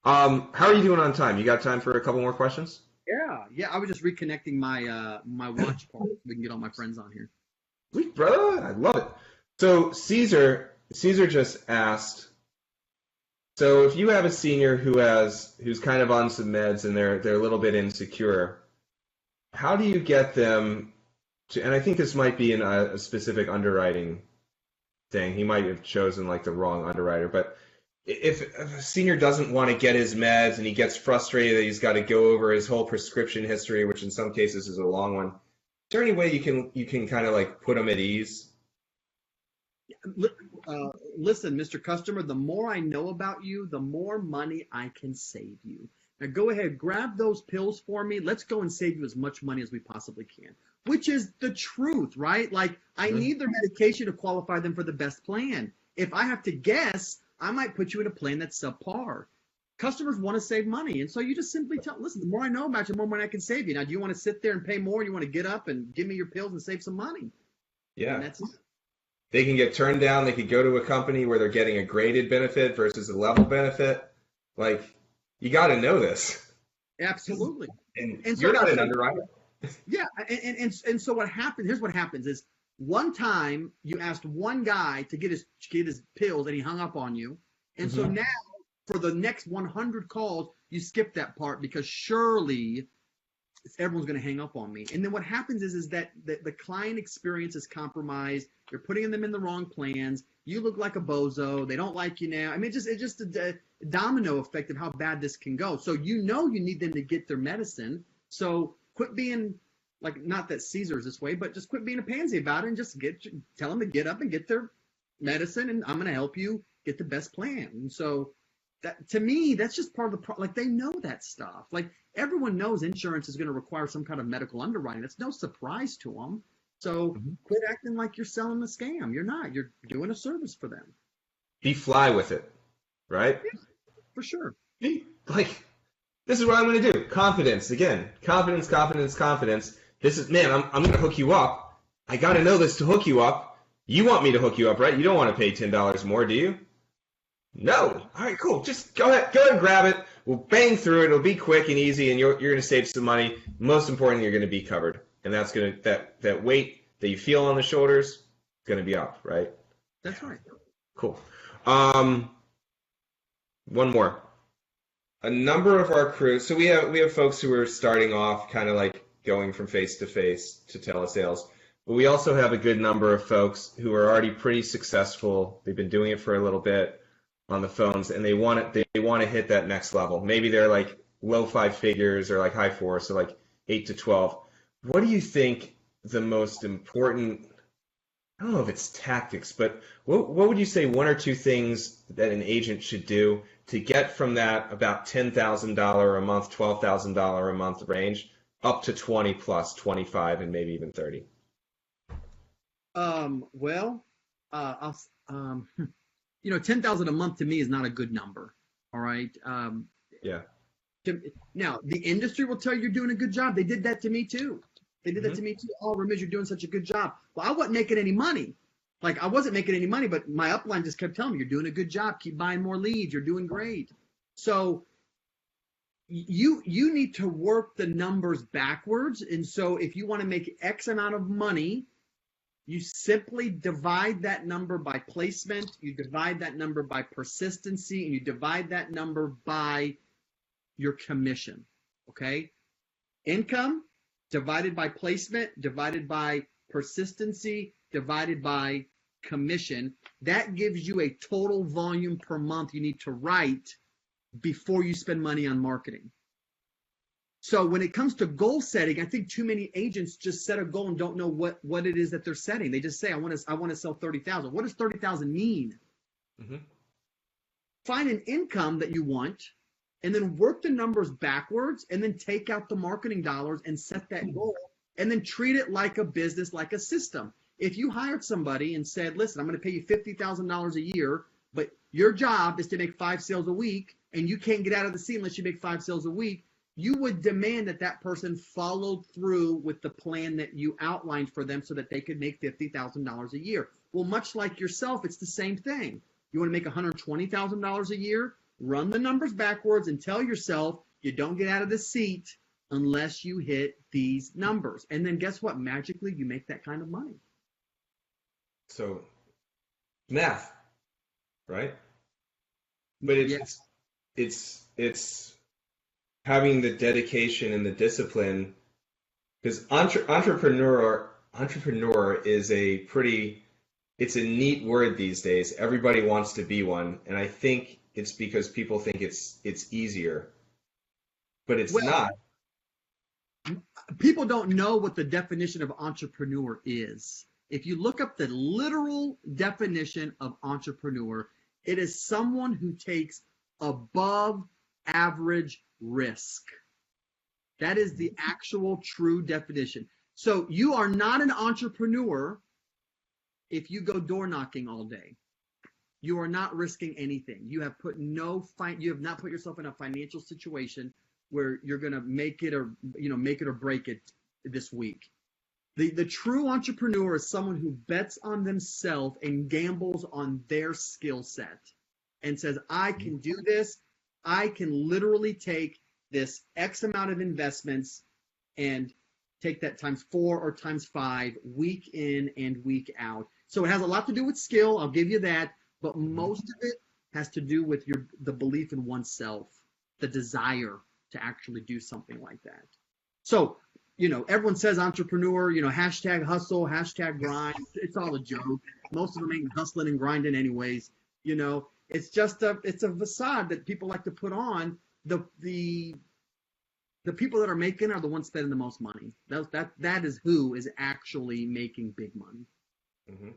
How are you doing on time? You got time for a couple more questions? Yeah. I was just reconnecting my my watch part so we can get all my friends on here. Sweet, brother. I love it. So Caesar just asked, so if you have a senior who's kind of on some meds and they're a little bit insecure, how do you get them to, and I think this might be in a specific underwriting thing. He might have chosen like the wrong underwriter, but if a senior doesn't want to get his meds and he gets frustrated that he's got to go over his whole prescription history, which in some cases is a long one, is there any way you can kind of like put them at ease? Listen, Mr. Customer, the more I know about you, the more money I can save you. Now go ahead, grab those pills for me. Let's go and save you as much money as we possibly can, which is the truth, right? Like, I need their medication to qualify them for the best plan. If I have to guess, I might put you in a plan that's subpar. Customers want to save money. And so you just simply tell, listen, the more I know about you, the more money I can save you. Now, do you want to sit there and pay more? Or do you want to get up and give me your pills and save some money? Yeah. And that's it. They can get turned down. They could go to a company where they're getting a graded benefit versus a level benefit. Like, you got to know this. Absolutely. And so you're not an underwriter. Yeah. And so what happened, here's what happens is, one time you asked one guy to get his pills and he hung up on you. And so now for the next 100 calls, you skip that part because surely everyone's going to hang up on me. And then what happens is that the client experience is compromised. You're putting them in the wrong plans. You look like a bozo. They don't like you now. I mean, it's just a domino effect of how bad this can go. So you need them to get their medicine. So quit being like, not that Caesar's this way, but just quit being a pansy about it and just tell them to get up and get their medicine, and I'm going to help you get the best plan. And so that, to me, that's just part of the like, they know that stuff. Like, everyone knows insurance is going to require some kind of medical underwriting. That's no surprise to them. So quit acting like you're selling a scam. You're not. You're doing a service for them. Be fly with it, right? Yeah, for sure. Like, this is what I'm going to do. Confidence. Again, confidence, confidence, confidence. This is, man, I'm going to hook you up. I got to know this to hook you up. You want me to hook you up, right? You don't want to pay $10 more, do you? No. All right, cool. Just go ahead and grab it. We'll bang through it. It'll be quick and easy, and you're going to save some money. Most importantly, you're going to be covered. And that's going to, that weight that you feel on the shoulders is going to be up, right? That's right. Cool. One more. A number of our crew, so we have folks who are starting off kind of like going from face to face to telesales, but we also have a good number of folks who are already pretty successful. They've been doing it for a little bit on the phones, and they want to hit that next level. Maybe they're like low 5 figures or like high 4, so like 8 to 12. What do you think the most important, I don't know if it's tactics, but what would you say 1 or 2 things that an agent should do to get from that about $10,000 a month, $12,000 a month range up to 20 plus, 25, and maybe even 30? Well, you know, 10,000 a month to me is not a good number. All right. Yeah. Now the industry will tell you you're doing a good job. They did that to me too. They did that to me too. Oh, Ramiz, you're doing such a good job. Well, I wasn't making any money. Like I wasn't making any money, but my upline just kept telling me, you're doing a good job. Keep buying more leads. You're doing great. So you need to work the numbers backwards. And so if you want to make X amount of money, you simply divide that number by placement, you divide that number by persistency, and you divide that number by your commission. Okay? Income divided by placement, divided by persistency, divided by commission. That gives you a total volume per month you need to write before you spend money on marketing. So when it comes to goal setting, I think too many agents just set a goal and don't know what it is that they're setting. They just say, I want to sell 30,000. What does 30,000 mean? Find an income that you want, and then work the numbers backwards, and then take out the marketing dollars and set that goal, and then treat it like a business, like a system. If you hired somebody and said, listen, I'm going to pay you $50,000 a year, but your job is to make 5 sales a week, and you can't get out of the seat unless you make 5 sales a week, you would demand that that person followed through with the plan that you outlined for them so that they could make $50,000 a year. Well, much like yourself, it's the same thing. You want to make $120,000 a year? Run the numbers backwards and tell yourself you don't get out of the seat unless you hit these numbers. And then guess what? Magically, you make that kind of money. So, math, right? But it's having the dedication and the discipline, because entrepreneur is it's a neat word these days. Everybody wants to be one, and I think it's because people think it's easier, but it's not. People don't know what the definition of entrepreneur is. If you look up the literal definition of entrepreneur, it is someone who takes above average risk. That is the actual true definition. So you are not an entrepreneur if you go door knocking all day. You are not risking anything. You have not put yourself in a financial situation where you're going to make it or break it this week. The true entrepreneur is someone who bets on themselves and gambles on their skill set and says, I can do this. I can literally take this X amount of investments and take that times 4 or times 5 week in and week out. So it has a lot to do with skill. I'll give you that. But most of it has to do with the belief in oneself, the desire to actually do something like that. So, everyone says entrepreneur, hashtag hustle, hashtag grind. It's all a joke. Most of them ain't hustling and grinding anyways. It's just a facade that people like to put on. The people that are making are the ones spending the most money. That is who is actually making big money. Mm-hmm.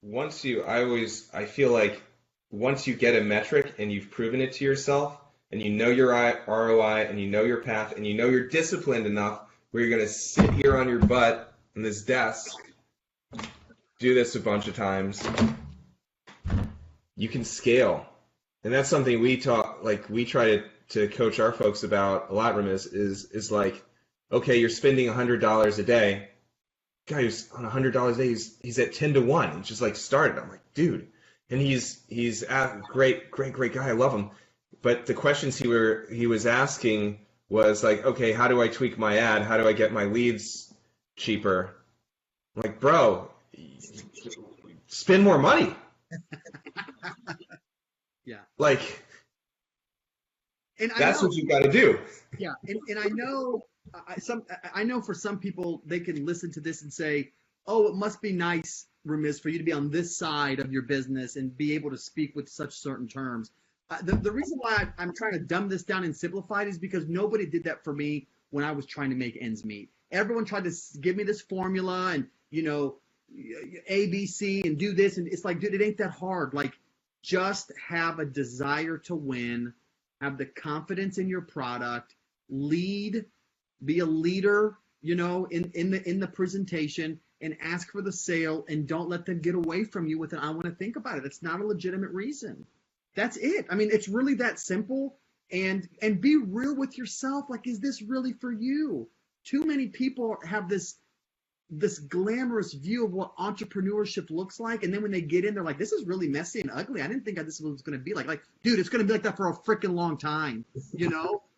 I feel like once you get a metric and you've proven it to yourself and you know your ROI, and you know your path, and you know you're disciplined enough where you're going to sit here on your butt on this desk, do this a bunch of times, you can scale. And that's something we try to coach our folks about a lot, Ramiz, is like, okay, you're spending $100 a day. Guy who's on $100 a day, he's at 10 to 1. He's just like started. I'm like, dude. And he's a great guy. I love him. But the questions he was asking was like, okay, how do I tweak my ad? How do I get my leads cheaper? I'm like, bro, spend more money. Yeah. Like, and that's what you got to do. Yeah. And I know for some people, they can listen to this and say, oh, it must be nice, Ramiz, for you to be on this side of your business and be able to speak with such certain terms. The reason why I'm trying to dumb this down and simplify it is because nobody did that for me when I was trying to make ends meet. Everyone tried to give me this formula and, A, B, C, and do this. And it's like, dude, it ain't that hard. Like, just have a desire to win, have the confidence in your product, lead, be a leader, in the presentation, and ask for the sale, and don't let them get away from you with an I want to think about it. It's not a legitimate reason. That's it. I mean, it's really that simple. And be real with yourself. Like, is this really for you? Too many people have this glamorous view of what entrepreneurship looks like, and then when they get in, they're like, this is really messy and ugly. I didn't think this was going to be like, dude, it's going to be like that for a freaking long time.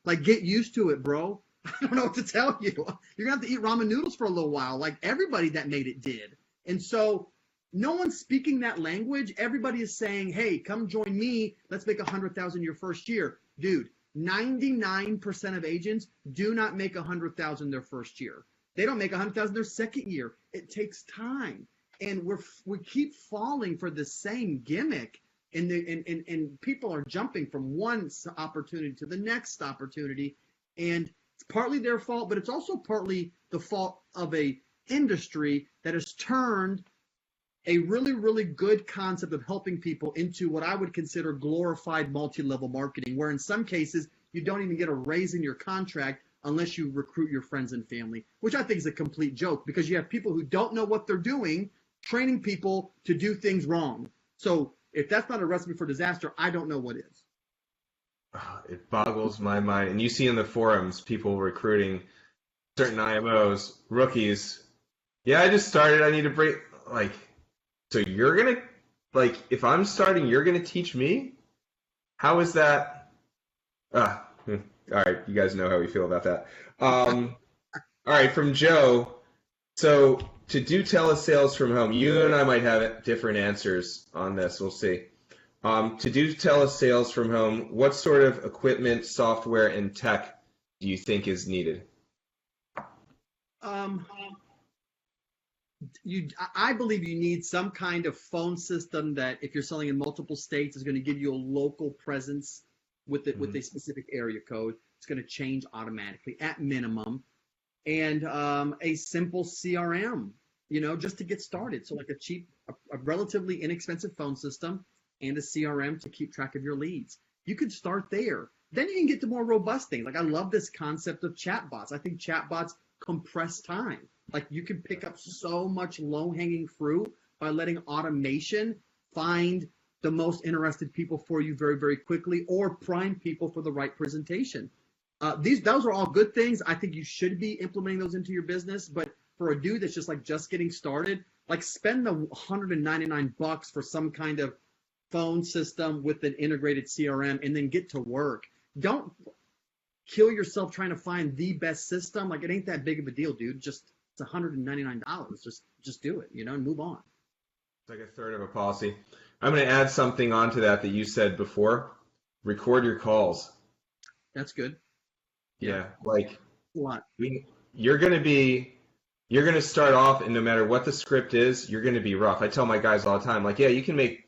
Like, get used to it, bro. I don't know what to tell you. You're going to have to eat ramen noodles for a little while, like everybody that made it did. And so no one's speaking that language. Everybody is saying, hey, come join me. Let's make 100,000 your first year. Dude, 99% of agents do not make 100,000 their first year. They don't make 100,000 their second year. It takes time. And we keep falling for the same gimmick. And people are jumping from one opportunity to the next opportunity. And it's partly their fault, but it's also partly the fault of a industry that has turned a really, really good concept of helping people into what I would consider glorified multi-level marketing, where in some cases you don't even get a raise in your contract unless you recruit your friends and family, which I think is a complete joke, because you have people who don't know what they're doing, training people to do things wrong. So if that's not a recipe for disaster, I don't know what is. It boggles my mind. And you see in the forums, people recruiting certain IMOs, rookies. Yeah, I just started. I need to break. Like, so you're going to, like, if I'm starting, you're going to teach me? How is that? All right, you guys know how we feel about that. All right, from Joe. So to do telesales from home, you and I might have different answers on this. We'll see. To do telesales from home, what sort of equipment, software, and tech do you think is needed? I believe you need some kind of phone system that, if you're selling in multiple states, is going to give you a local presence with a specific area code. It's going to change automatically at minimum, and a simple CRM, just to get started. So like a relatively inexpensive phone system and a CRM to keep track of your leads. You could start there. Then you can get to more robust things. Like, I love this concept of chatbots. I think chatbots compress time. Like, you can pick up so much low-hanging fruit by letting automation find the most interested people for you very, very quickly, or prime people for the right presentation. Those are all good things. I think you should be implementing those into your business. But for a dude that's just getting started, like, spend the $199 for some kind of phone system with an integrated CRM, and then get to work. Don't kill yourself trying to find the best system. Like, it ain't that big of a deal, dude. It's $199. Just do it, and move on. It's like a third of a policy. I'm going to add something onto that you said before. Record your calls. That's good. Yeah, like, what? You're going to start off, and no matter what the script is, you're going to be rough. I tell my guys all the time, like, yeah, you can make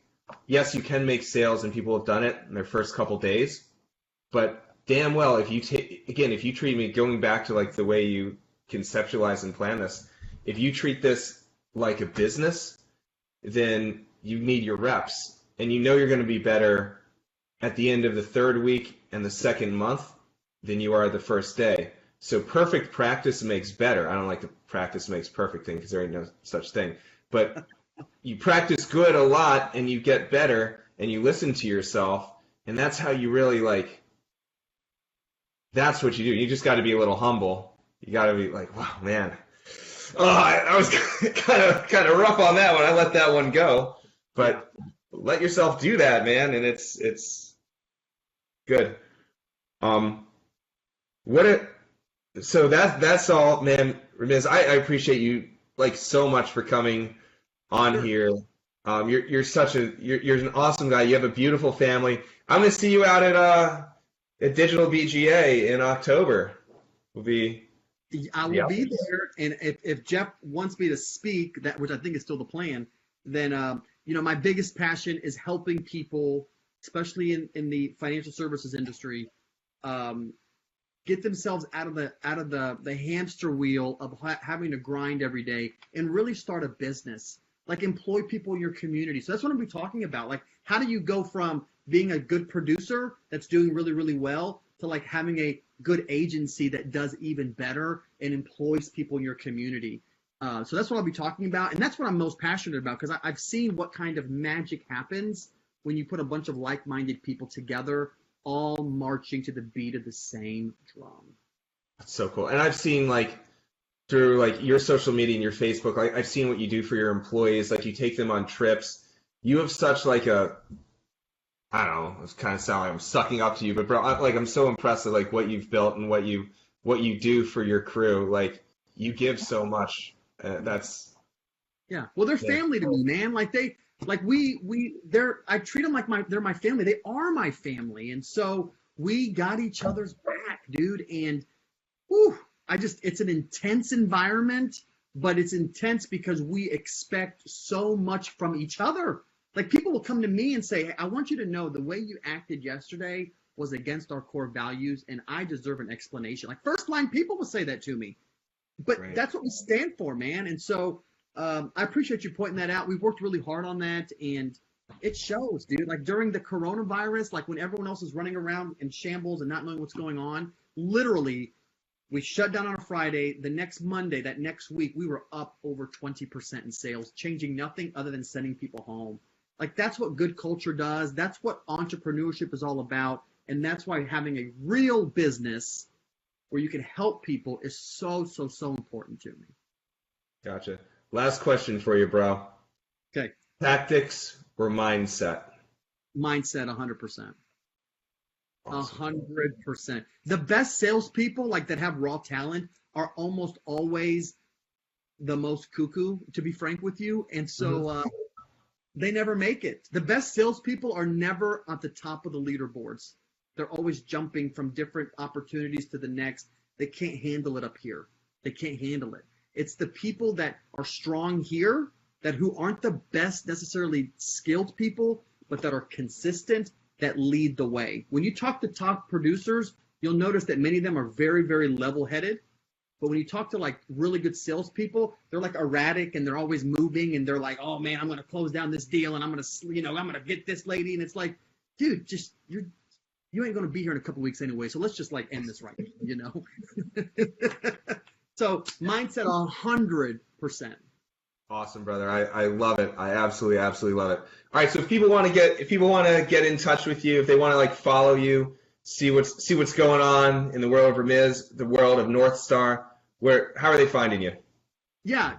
sales, and people have done it in their first couple days, but damn well, if you treat me, going back to like the way you conceptualize and plan this, if you treat this like a business, then you need your reps, and you're going to be better at the end of the third week and the second month than you are the first day. So perfect practice makes better. I don't like the practice makes perfect thing because there ain't no such thing. But you practice good a lot and you get better and you listen to yourself, and that's how you really like, that's what you do. You just got to be a little humble. You got to be like, wow, man. Oh, I was kind of rough on that one. I let that one go. But let yourself do that, man, and it's good. So that's all, man. Ramiz, I appreciate you like so much for coming on here. You're an awesome guy. You have a beautiful family. I'm gonna see you out at Digital BGA in October. I will be there, and if Jeff wants me to speak, which I think is still the plan, then my biggest passion is helping people, especially in the financial services industry, get themselves out of the hamster wheel of having to grind every day and really start a business. Like employ people in your community. So that's what I'm going to be talking about. Like, how do you go from being a good producer that's doing really, really well to like having a good agency that does even better and employs people in your community? So that's what I'll be talking about. And that's what I'm most passionate about, because I've seen what kind of magic happens when you put a bunch of like-minded people together, all marching to the beat of the same drum. That's so cool. And I've seen like through like your social media and your Facebook, like I've seen what you do for your employees. Like you take them on trips. You have such like I don't know, it's kind of sound like I'm sucking up to you, but bro, I'm so impressed with like what you've built and what you do for your crew. Like you give so much. Well, they're family to me, man. Like I treat them like they're my family. They are my family, and so we got each other's back, dude. And it's an intense environment, but it's intense because we expect so much from each other. Like people will come to me and say, hey, I want you to know the way you acted yesterday was against our core values, and I deserve an explanation. Like first-line people will say that to me, but That's what we stand for, man. And so I appreciate you pointing that out. We've worked really hard on that, and it shows, dude. Like during the coronavirus, like when everyone else is running around in shambles and not knowing what's going on, literally, we shut down on a Friday. The next Monday, that next week, we were up over 20% in sales, changing nothing other than sending people home. Like that's what good culture does. That's what entrepreneurship is all about. And that's why having a real business where you can help people is so, so, so important to me. Gotcha. Last question for you, bro. Okay. Tactics or mindset? Mindset, 100%. 100%. The best salespeople, like that have raw talent, are almost always the most cuckoo, to be frank with you. And so they never make it. The best salespeople are never at the top of the leaderboards. They're always jumping from different opportunities to the next. They can't handle it up here. They can't handle it. It's the people that are strong here, who aren't the best necessarily skilled people, but that are consistent, that lead the way. When you talk to top producers, you'll notice that many of them are very, very level-headed. But when you talk to like really good salespeople, they're like erratic and they're always moving and they're like, oh man, I'm going to close down this deal and I'm going to get this lady. And it's like, dude, you ain't going to be here in a couple weeks anyway. So let's just like end this right now, So mindset 100%. Awesome, brother. I love it. I absolutely, absolutely love it. All right. So if people want to get in touch with you, if they want to like follow you, see what's going on in the world of Ramiz, the world of North Star, how are they finding you? Yeah.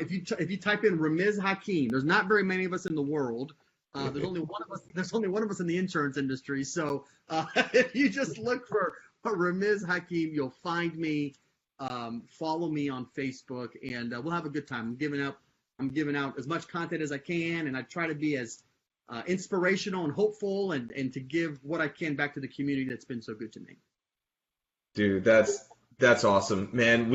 If you type in Ramiz Hakim, there's not very many of us in the world. There's only one of us. There's only one of us in the insurance industry. So if you just look for Ramiz Hakim, you'll find me. Follow me on Facebook, and we'll have a good time. I'm giving out as much content as I can, and I try to be as inspirational and hopeful, and to give what I can back to the community that's been so good to me. Dude, that's awesome, man.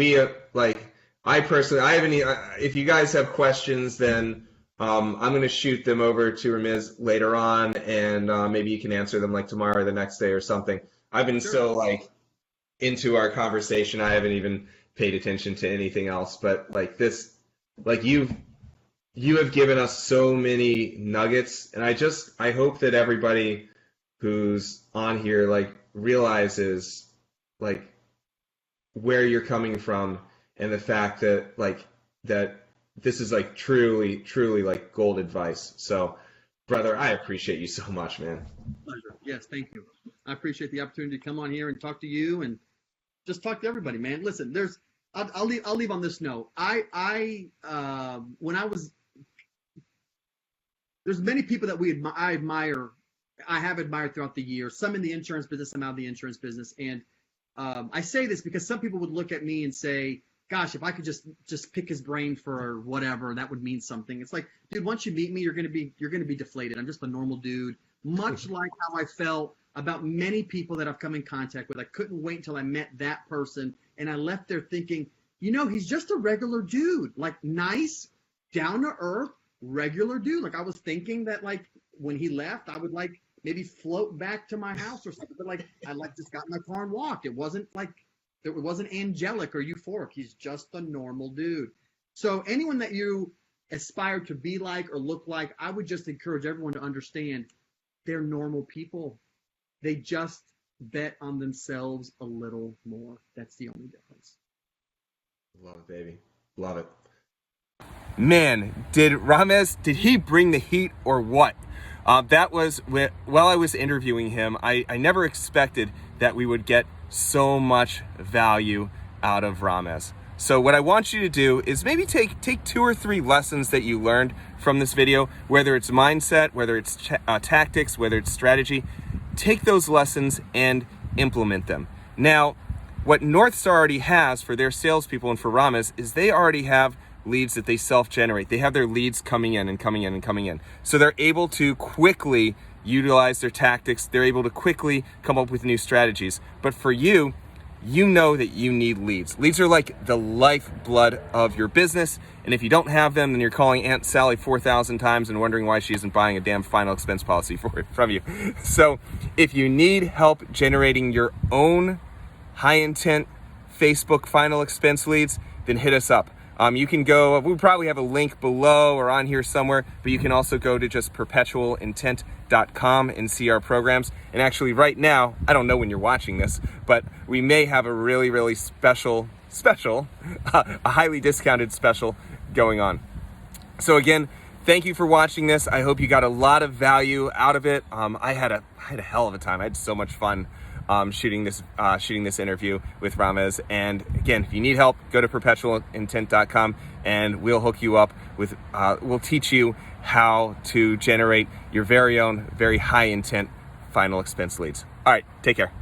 I personally, if you guys have questions, then I'm going to shoot them over to Ramiz later on, and maybe you can answer them like tomorrow or the next day or something. I've been so like into our conversation, I haven't even paid attention to anything else, but like this, like you have given us so many nuggets, and I hope that everybody who's on here like realizes like where you're coming from and the fact that that this is like truly like gold advice. So, brother, I appreciate you so much, man. Pleasure. Yes, thank you. I appreciate the opportunity to come on here and talk to you and just talk to everybody, man. Listen, I'll leave on this note. When I was, there's many people that I admire, I have admired throughout the years, some in the insurance business, some out of the insurance business. And I say this because some people would look at me and say, gosh, if I could just pick his brain for whatever, that would mean something. It's like, dude, once you meet me, you're gonna be deflated. I'm just a normal dude, much like how I felt about many people that I've come in contact with. I couldn't wait until I met that person, and I left there thinking, he's just a regular dude, like nice, down to earth, regular dude. Like I was thinking that like when he left, I would like maybe float back to my house or something. But like I just got in my car and walked. It wasn't angelic or euphoric. He's just a normal dude. So anyone that you aspire to be like or look like, I would just encourage everyone to understand they're normal people. They just bet on themselves a little more. That's the only difference. Love it, baby. Love it. Man, did Ramiz, did he bring the heat or what? That was while I was interviewing him, I never expected that we would get so much value out of Ramiz. So what I want you to do is maybe take 2 or 3 lessons that you learned from this video, whether it's mindset, whether it's tactics, whether it's strategy. Take those lessons and implement them. Now, what Northstar already has for their salespeople and for Ramiz is they already have leads that they self-generate. They have their leads coming in and coming in and coming in. So they're able to quickly utilize their tactics. They're able to quickly come up with new strategies. But for you, you know that you need leads. Leads are like the lifeblood of your business. And if you don't have them, then you're calling Aunt Sally 4,000 times and wondering why she isn't buying a damn final expense policy from you. So if you need help generating your own high intent Facebook final expense leads, then hit us up. You can go, we probably have a link below or on here somewhere, but you can also go to just perpetualintent.com and see our programs. And actually right now, I don't know when you're watching this, but we may have a really special, a highly discounted special going on. So again, thank you for watching this. I hope you got a lot of value out of it. I had a hell of a time. I had so much fun shooting this interview with Ramiz. And again, if you need help, go to perpetualintent.com and we'll hook you up with, we'll teach you how to generate your very own, very high intent final expense leads. All right, take care.